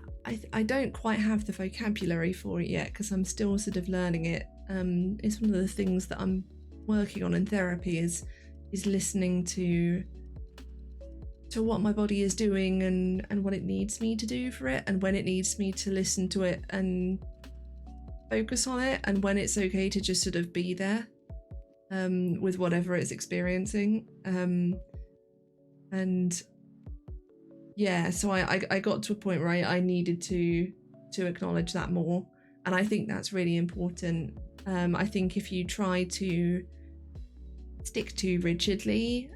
I don't quite have the vocabulary for it yet because I'm still sort of learning it. It's one of the things that I'm working on in therapy is listening to what my body is doing and what it needs me to do for it, and when it needs me to listen to it and focus on it, and when it's okay to just sort of be there with whatever it's experiencing. And yeah, so I got to a point where I needed to acknowledge that more, and I think that's really important. I think if you try to stick too rigidly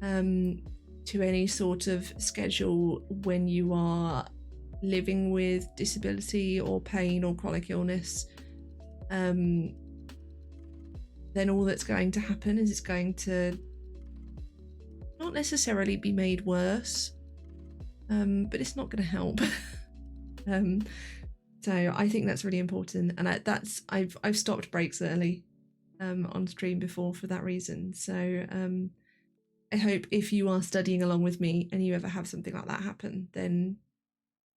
to any sort of schedule when you are living with disability or pain or chronic illness, then all that's going to happen is it's going to not necessarily be made worse, but it's not going to help. So I think that's really important, and I've stopped breaks early on stream before for that reason. So I hope if you are studying along with me and you ever have something like that happen, then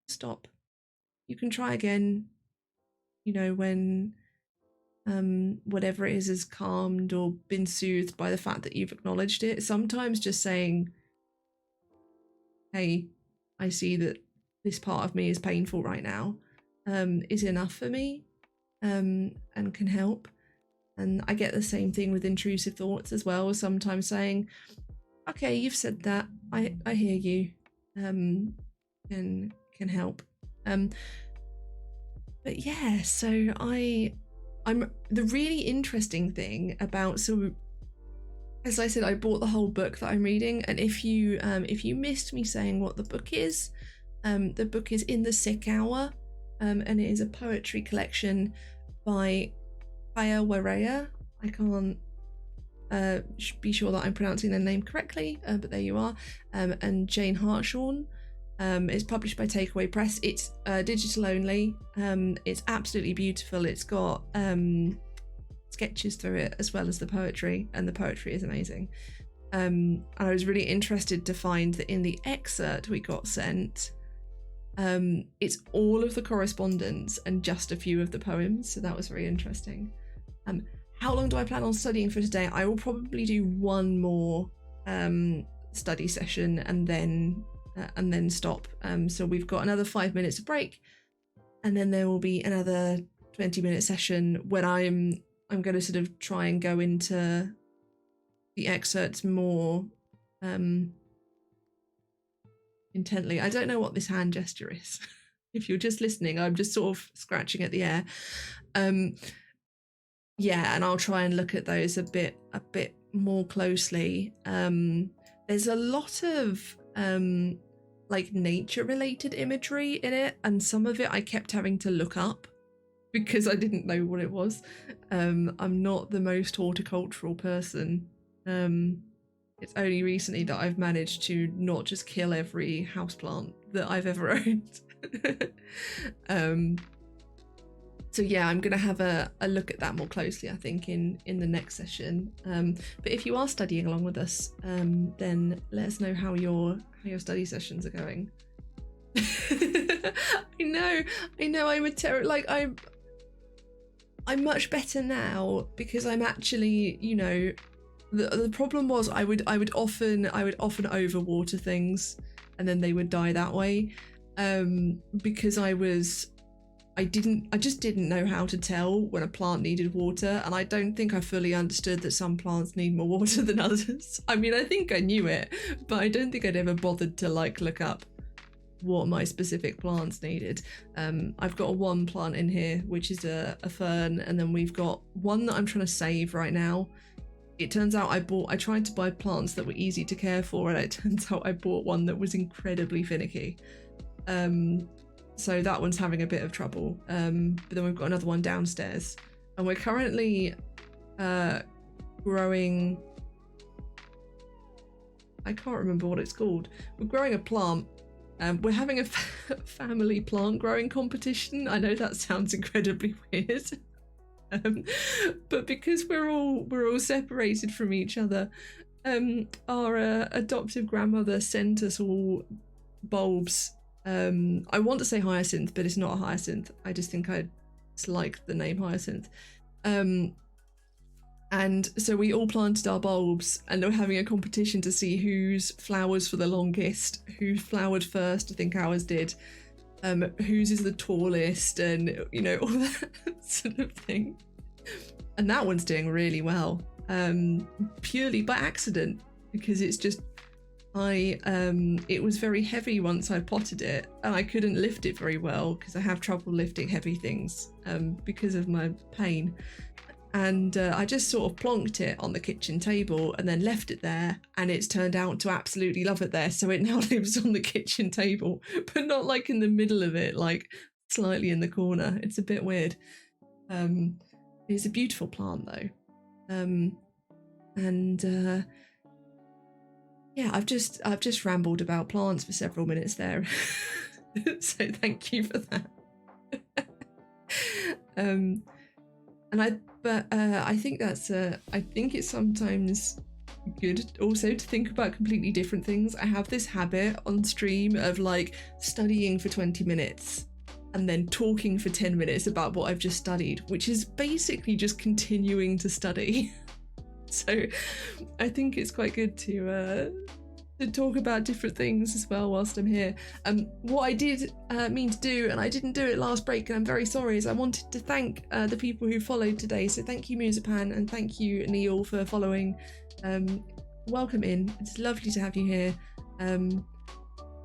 stop. You can try again, when whatever it is has calmed or been soothed by the fact that you've acknowledged it. Sometimes just saying, hey, I see that this part of me is painful right now, is enough for me, and can help. And I get the same thing with intrusive thoughts as well, sometimes saying, okay, you've said that, I hear you, can help. But yeah, so I'm the really interesting thing about, so as I said, I bought the whole book that I'm reading, and if you missed me saying what the book is In the Sick Hour, and it is a poetry collection by Kaya Waraya. I can't be sure that I'm pronouncing their name correctly, but there you are. And Jane Hartshorn. It's published by Takeaway Press. It's digital only. It's absolutely beautiful. It's got sketches through it as well as the poetry, and the poetry is amazing. And I was really interested to find that in the excerpt we got sent, it's all of the correspondence and just a few of the poems, so that was very interesting. How long do I plan on studying for today? I will probably do one more study session and then stop. So we've got another 5 minutes of break, and then there will be another 20-minute session when I'm going to sort of try and go into the excerpts more intently. I don't know what this hand gesture is. if you're just listening, I'm just sort of scratching at the air. Yeah, and I'll try and look at those a bit more closely. There's a lot of like nature related imagery in it, and some of it I kept having to look up because I didn't know what it was. I'm not the most horticultural person. It's only recently that I've managed to not just kill every houseplant that I've ever owned. So yeah, I'm going to have a look at that more closely, I think, in the next session. But if you are studying along with us, then let us know how your study sessions are going. I know. I'm a I'm much better now because I'm actually, you know, the problem was I would often overwater things, and then they would die that way, because I just didn't know how to tell when a plant needed water, and I don't think I fully understood that some plants need more water than others. I mean, I think I knew it, but I don't think I'd ever bothered to like look up what my specific plants needed. I've got one plant in here which is a fern, and then we've got one that I'm trying to save right now. It turns out I tried to buy plants that were easy to care for, and it turns out I bought one that was incredibly finicky. So that one's having a bit of trouble. But then we've got another one downstairs, and we're currently growing, I can't remember what it's called. We're growing a plant. We're having a family plant growing competition. I know that sounds incredibly weird. But because we're all separated from each other, our adoptive grandmother sent us all bulbs. I want to say hyacinth, but it's not a hyacinth. I just think I like the name hyacinth. And so we all planted our bulbs, and we're having a competition to see whose flowers for the longest, who flowered first. I think ours did. Whose is the tallest, and you know, all that sort of thing. And that one's doing really well, purely by accident, because it's just it was very heavy once I potted it, and I couldn't lift it very well because I have trouble lifting heavy things because of my pain. And I just sort of plonked it on the kitchen table and then left it there, and it's turned out to absolutely love it there. So it now lives on the kitchen table, but not like in the middle of it, like slightly in the corner. It's a bit weird. It's a beautiful plant though. Yeah, I've just rambled about plants for several minutes there. So thank you for that. I think I think it's sometimes good also to think about completely different things. I have this habit on stream of like studying for 20 minutes and then talking for 10 minutes about what I've just studied, which is basically just continuing to study. So I think it's quite good to talk about different things as well whilst I'm here. What I did mean to do, and I didn't do it last break, and I'm very sorry, is I wanted to thank the people who followed today. So thank you, Musapan, and thank you, Neil, for following. Welcome in. It's lovely to have you here.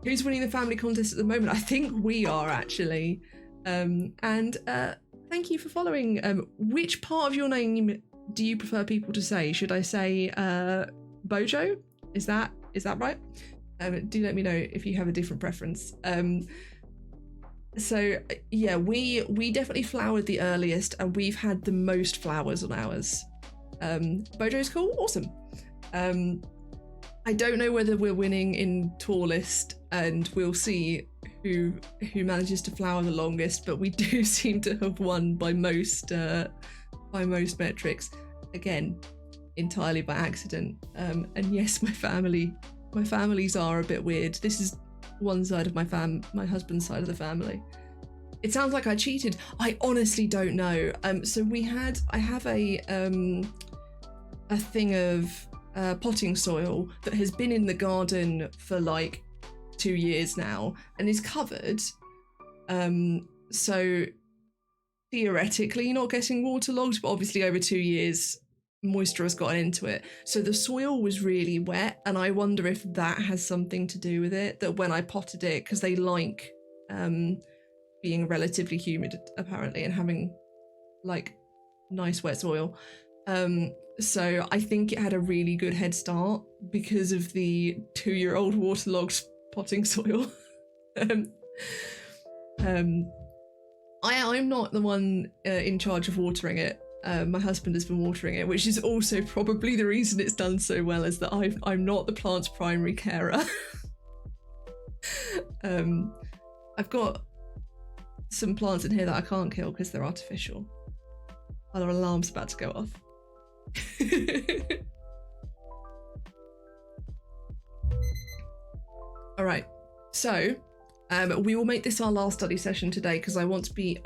Who's winning the family contest at the moment? I think we are, actually. And thank you for following. Which part of your name do you prefer people to say? Should I say Bojo? Is that right? Do let me know if you have a different preference. So yeah, we definitely flowered the earliest, and we've had the most flowers on ours. Bojo's cool, awesome. I don't know whether we're winning in tallest, and we'll see who manages to flower the longest, but we do seem to have won by most metrics. Again, entirely by accident. And yes, my families are a bit weird. This is one side of my husband's side of the family. It sounds like I cheated. I honestly don't know. So I have a thing of potting soil that has been in the garden for like 2 years now and is covered. So theoretically not getting waterlogged, but obviously over 2 years moisture has gotten into it. So the soil was really wet, and I wonder if that has something to do with it, that when I potted it, because they like being relatively humid apparently and having like nice wet soil. So I think it had a really good head start because of the 2-year-old waterlogged potting soil. I'm not the one in charge of watering it. My husband has been watering it, which is also probably the reason it's done so well, is that I'm not the plant's primary carer. I've got some plants in here that I can't kill because they're artificial. Our alarm's about to go off. All right, so we will make this our last study session today because I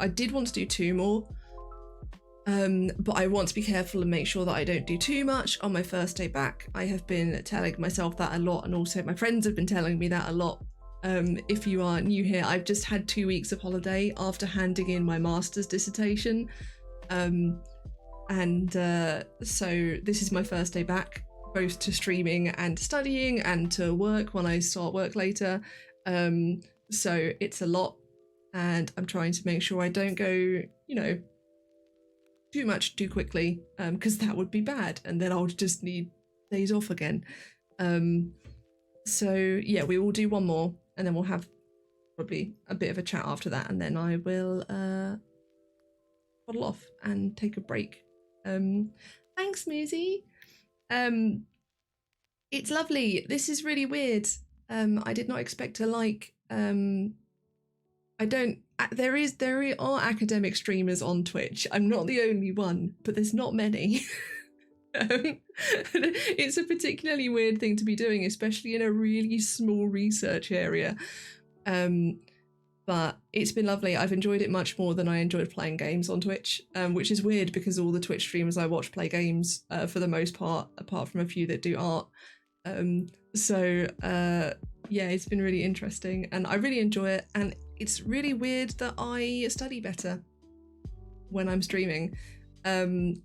did want to do 2 more, but I want to be careful and make sure that I don't do too much on my first day back. I have been telling myself that a lot, and also my friends have been telling me that a lot. If you are new here, I've just had 2 weeks of holiday after handing in my master's dissertation. So this is my first day back, both to streaming and studying and to work when I start work later. So it's a lot, and I'm trying to make sure I don't go, too much too quickly, because that would be bad, and then I'll just need days off again. So yeah, we will do 1 more, and then we'll have probably a bit of a chat after that, and then I will bottle off and take a break. Thanks, Muzi. It's lovely. This is really weird. I did not expect to like. There are academic streamers on Twitch. I'm not the only one, but there's not many. It's a particularly weird thing to be doing, especially in a really small research area. But it's been lovely. I've enjoyed it much more than I enjoyed playing games on Twitch, which is weird because all the Twitch streamers I watch play games for the most part, apart from a few that do art. Yeah, it's been really interesting and I really enjoy it. And it's really weird that I study better when I'm streaming. I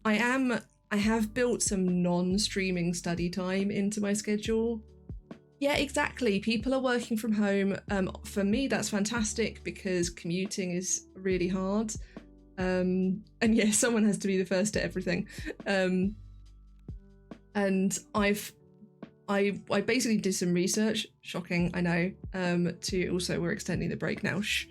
have built some non-streaming study time into my schedule. Yeah, exactly. People are working from home. For me, that's fantastic because commuting is really hard. And yeah, someone has to be the first at everything. And I basically did some research. Shocking, I know. To also, we're extending the break now. Shh.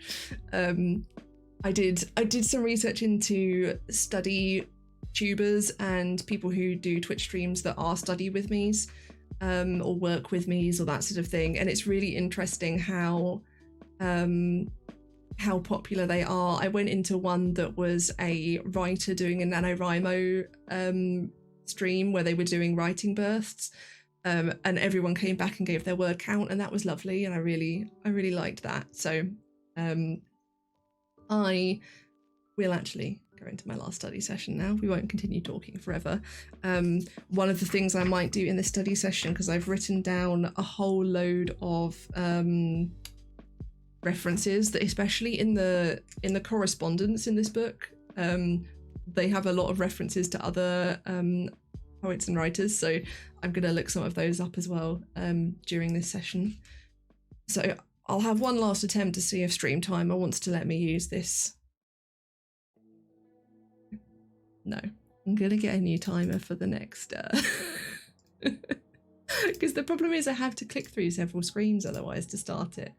I did some research into study tubers and people who do Twitch streams that are study with me's. Or work with me's or that sort of thing, and it's really interesting how popular they are. I went into one that was a writer doing a NaNoWriMo stream where they were doing writing bursts, and everyone came back and gave their word count, and that was lovely, and I really liked that. So I will actually go into my last study session now. We won't continue talking forever. One of the things I might do in this study session, because I've written down a whole load of references that, especially in the correspondence in this book, they have a lot of references to other poets and writers, so I'm going to look some of those up as well during this session. So I'll have one last attempt to see if Stream Timer wants to let me use this. No, I'm gonna get a new timer for the next because the problem is I have to click through several screens otherwise to start it.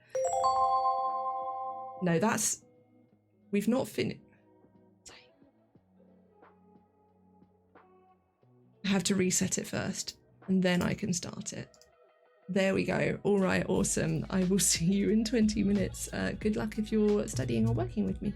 No, we've not finished. I have to reset it first and then I can start it. There we go. All right, awesome. I will see you in 20 minutes. Good luck if you're studying or working with me.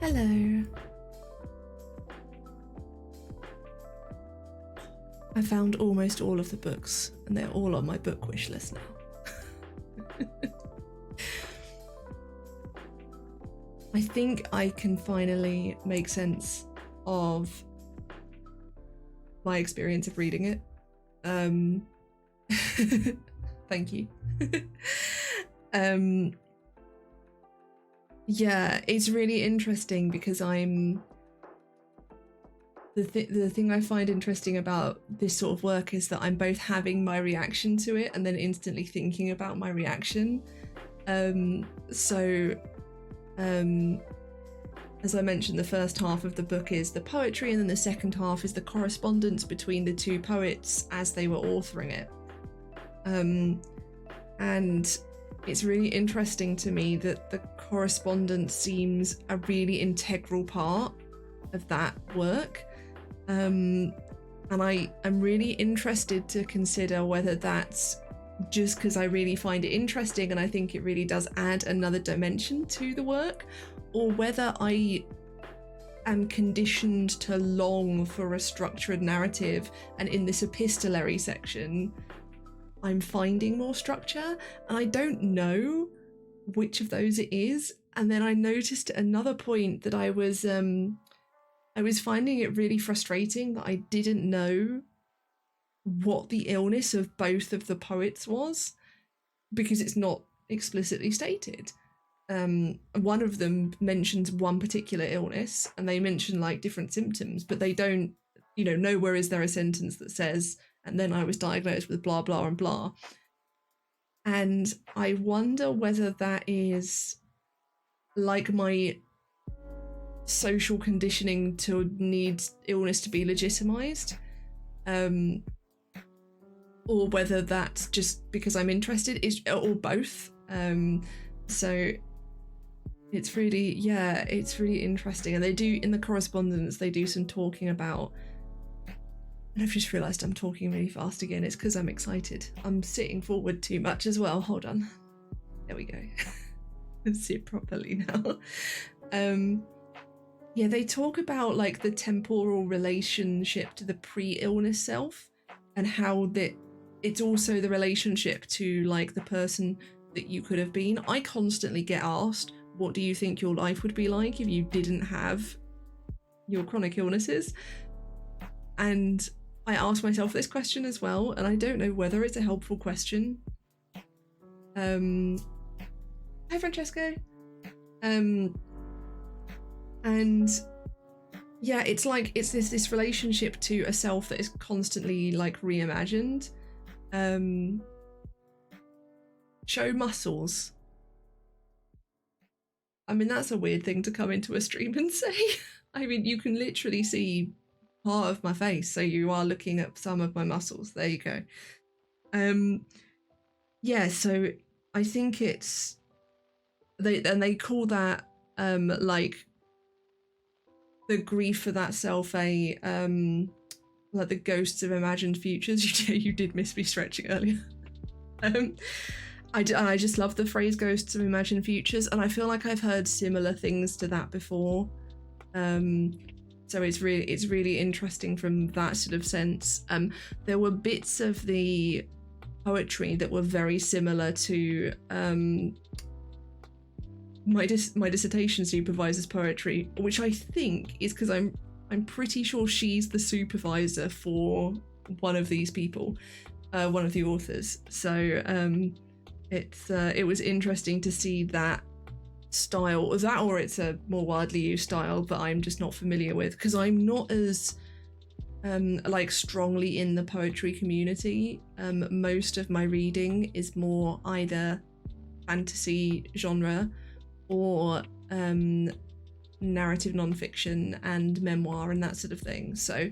Hello. I found almost all of the books, and they're all on my book wish list now. I think I can finally make sense of my experience of reading it. Thank you. Yeah, it's really interesting because the thing I find interesting about this sort of work is that I'm both having my reaction to it and then instantly thinking about my reaction. As I mentioned, the first half of the book is the poetry, and then the second half is the correspondence between the two poets as they were authoring it. And it's really interesting to me that the correspondence seems a really integral part of that work. And I'm really interested to consider whether that's just because I really find it interesting and I think it really does add another dimension to the work, or whether I am conditioned to long for a structured narrative, and in this epistolary section I'm finding more structure, and I don't know which of those it is. And then I noticed at another point that I was finding it really frustrating that I didn't know what the illness of both of the poets was, because it's not explicitly stated. One of them mentions one particular illness and they mention like different symptoms, but they don't, nowhere is there a sentence that says, and then I was diagnosed with blah, blah, and blah. And I wonder whether that is like my social conditioning to need illness to be legitimized, or whether that's just because I'm interested, or both. So it's really interesting. And they do, in the correspondence, they do some talking about, and I've just realised I'm talking really fast again. It's because I'm excited. I'm sitting forward too much as well. Hold on. There we go. Sit properly now. Yeah, they talk about like the temporal relationship to the pre-illness self, and how that it's also the relationship to like the person that you could have been. I constantly get asked, what do you think your life would be like if you didn't have your chronic illnesses? And I ask myself this question as well, and I don't know whether it's a helpful question. Hi, Francesco. And yeah, it's like it's this relationship to a self that is constantly like reimagined. Show muscles. I mean, that's a weird thing to come into a stream and say. I mean, you can literally see part of my face, so you are looking at some of my muscles. There you go. Yeah, so I think it's they call that like the grief for that self a like the ghosts of imagined futures. You did miss me stretching earlier. I just love the phrase ghosts of imagined futures, and I feel like I've heard similar things to that before. So it's really interesting from that sort of sense. There were bits of the poetry that were very similar to my dissertation supervisor's poetry, which I think is because I'm pretty sure she's the supervisor for one of these people, one of the authors. So it was interesting to see that style, that, or it's a more widely used style that I'm just not familiar with, because I'm not as like strongly in the poetry community. Most of my reading is more either fantasy genre or narrative nonfiction and memoir and that sort of thing. So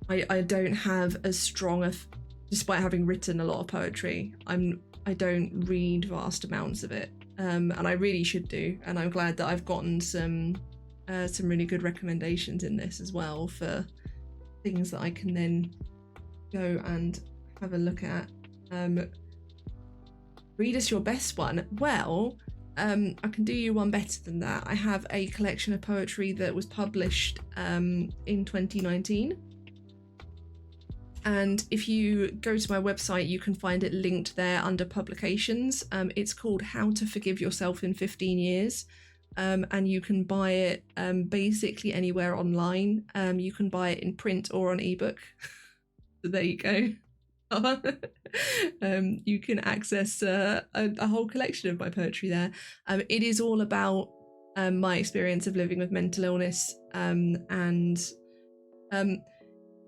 I don't have as strong a, despite having written a lot of poetry, I don't read vast amounts of it, and I really should do. And I'm glad that I've gotten some really good recommendations in this as well for things that I can then go and have a look at. Read us your best one. Well, I can do you one better than that. I have a collection of poetry that was published in 2019. And if you go to my website, you can find it linked there under publications. It's called How to Forgive Yourself in 15 Years. And you can buy it basically anywhere online. You can buy it in print or on ebook. So there you go. You can access a whole collection of my poetry there. It is all about my experience of living with mental illness, and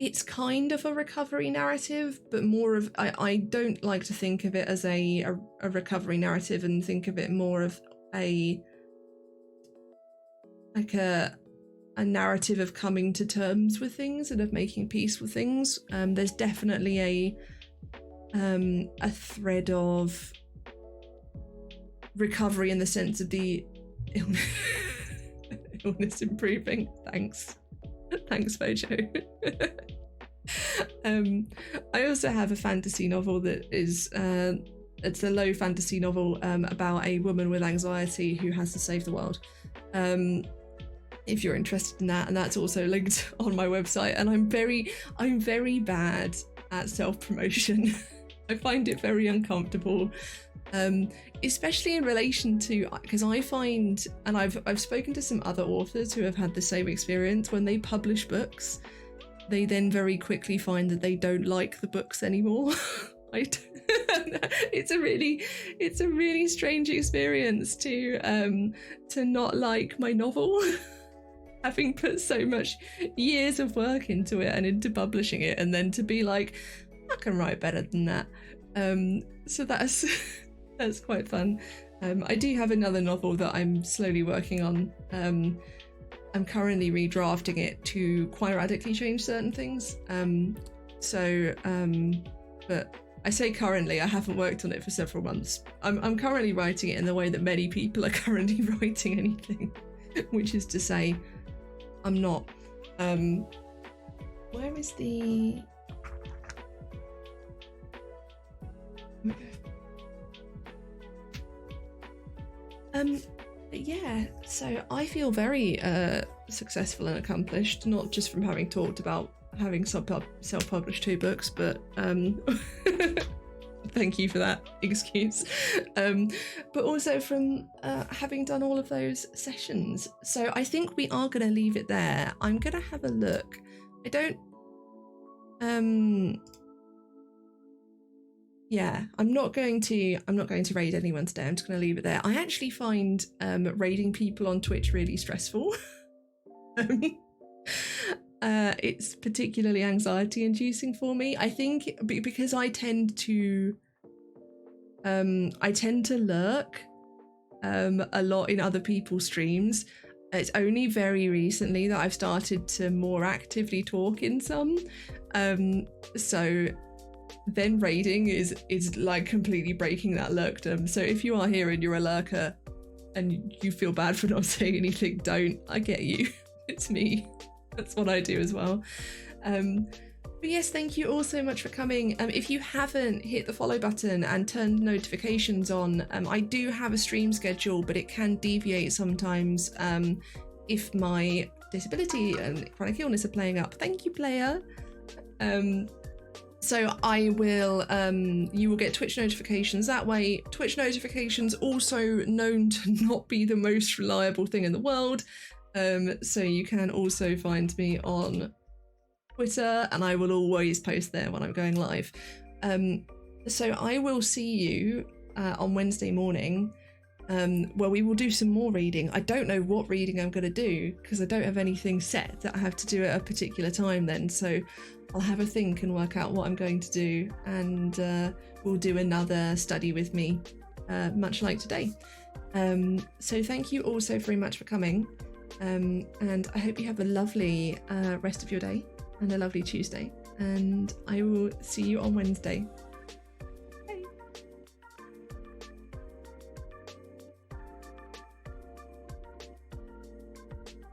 it's kind of a recovery narrative, but more of I don't like to think of it as a recovery narrative, and think of it more of a narrative of coming to terms with things and of making peace with things. There's definitely a thread of recovery in the sense of the illness improving. Thanks Mojo. I also have a fantasy novel that is it's a low fantasy novel about a woman with anxiety who has to save the world. If you're interested in that, and that's also linked on my website. And I'm very bad at self-promotion. I find it very uncomfortable, especially in relation to, because I find, and I've spoken to some other authors who have had the same experience, when they publish books, they then very quickly find that they don't like the books anymore. It's a really strange experience to not like my novel. Having put so much years of work into it and into publishing it, and then to be like, I can write better than that. So that's quite fun. I do have another novel that I'm slowly working on. I'm currently redrafting it to quite radically change certain things. But I say currently, I haven't worked on it for several months. I'm currently writing it in the way that many people are currently writing anything, which is to say, I'm not. Where is the? Yeah. So I feel very successful and accomplished, not just from having talked about having self-published 2 books, but thank you for that excuse, but also from having done all of those sessions. So I think we are going to leave it there. I'm going to have a look. I'm not going to raid anyone today. I'm just going to leave it there. I actually find raiding people on Twitch really stressful. It's particularly anxiety inducing for me. I think because I tend to lurk a lot in other people's streams. It's only very recently that I've started to more actively talk in some. So then raiding is like completely breaking that lurkdom. So if you are here and you're a lurker and you feel bad for not saying anything, don't. I get you. It's me. That's what I do as well. But yes, thank you all so much for coming. If you haven't hit the follow button and turned notifications on, I do have a stream schedule, but it can deviate sometimes if my disability and chronic illness are playing up. Thank you, player. So I will, you will get Twitch notifications that way. Twitch notifications also known to not be the most reliable thing in the world. So you can also find me on Twitter, and I will always post there when I'm going live. So I will see you on Wednesday morning, where we will do some more reading. I don't know what reading I'm going to do because I don't have anything set that I have to do at a particular time then. So I'll have a think and work out what I'm going to do, and we'll do another study with me, much like today. So thank you all so very much for coming. And I hope you have a lovely rest of your day, and a lovely Tuesday. And I will see you on Wednesday.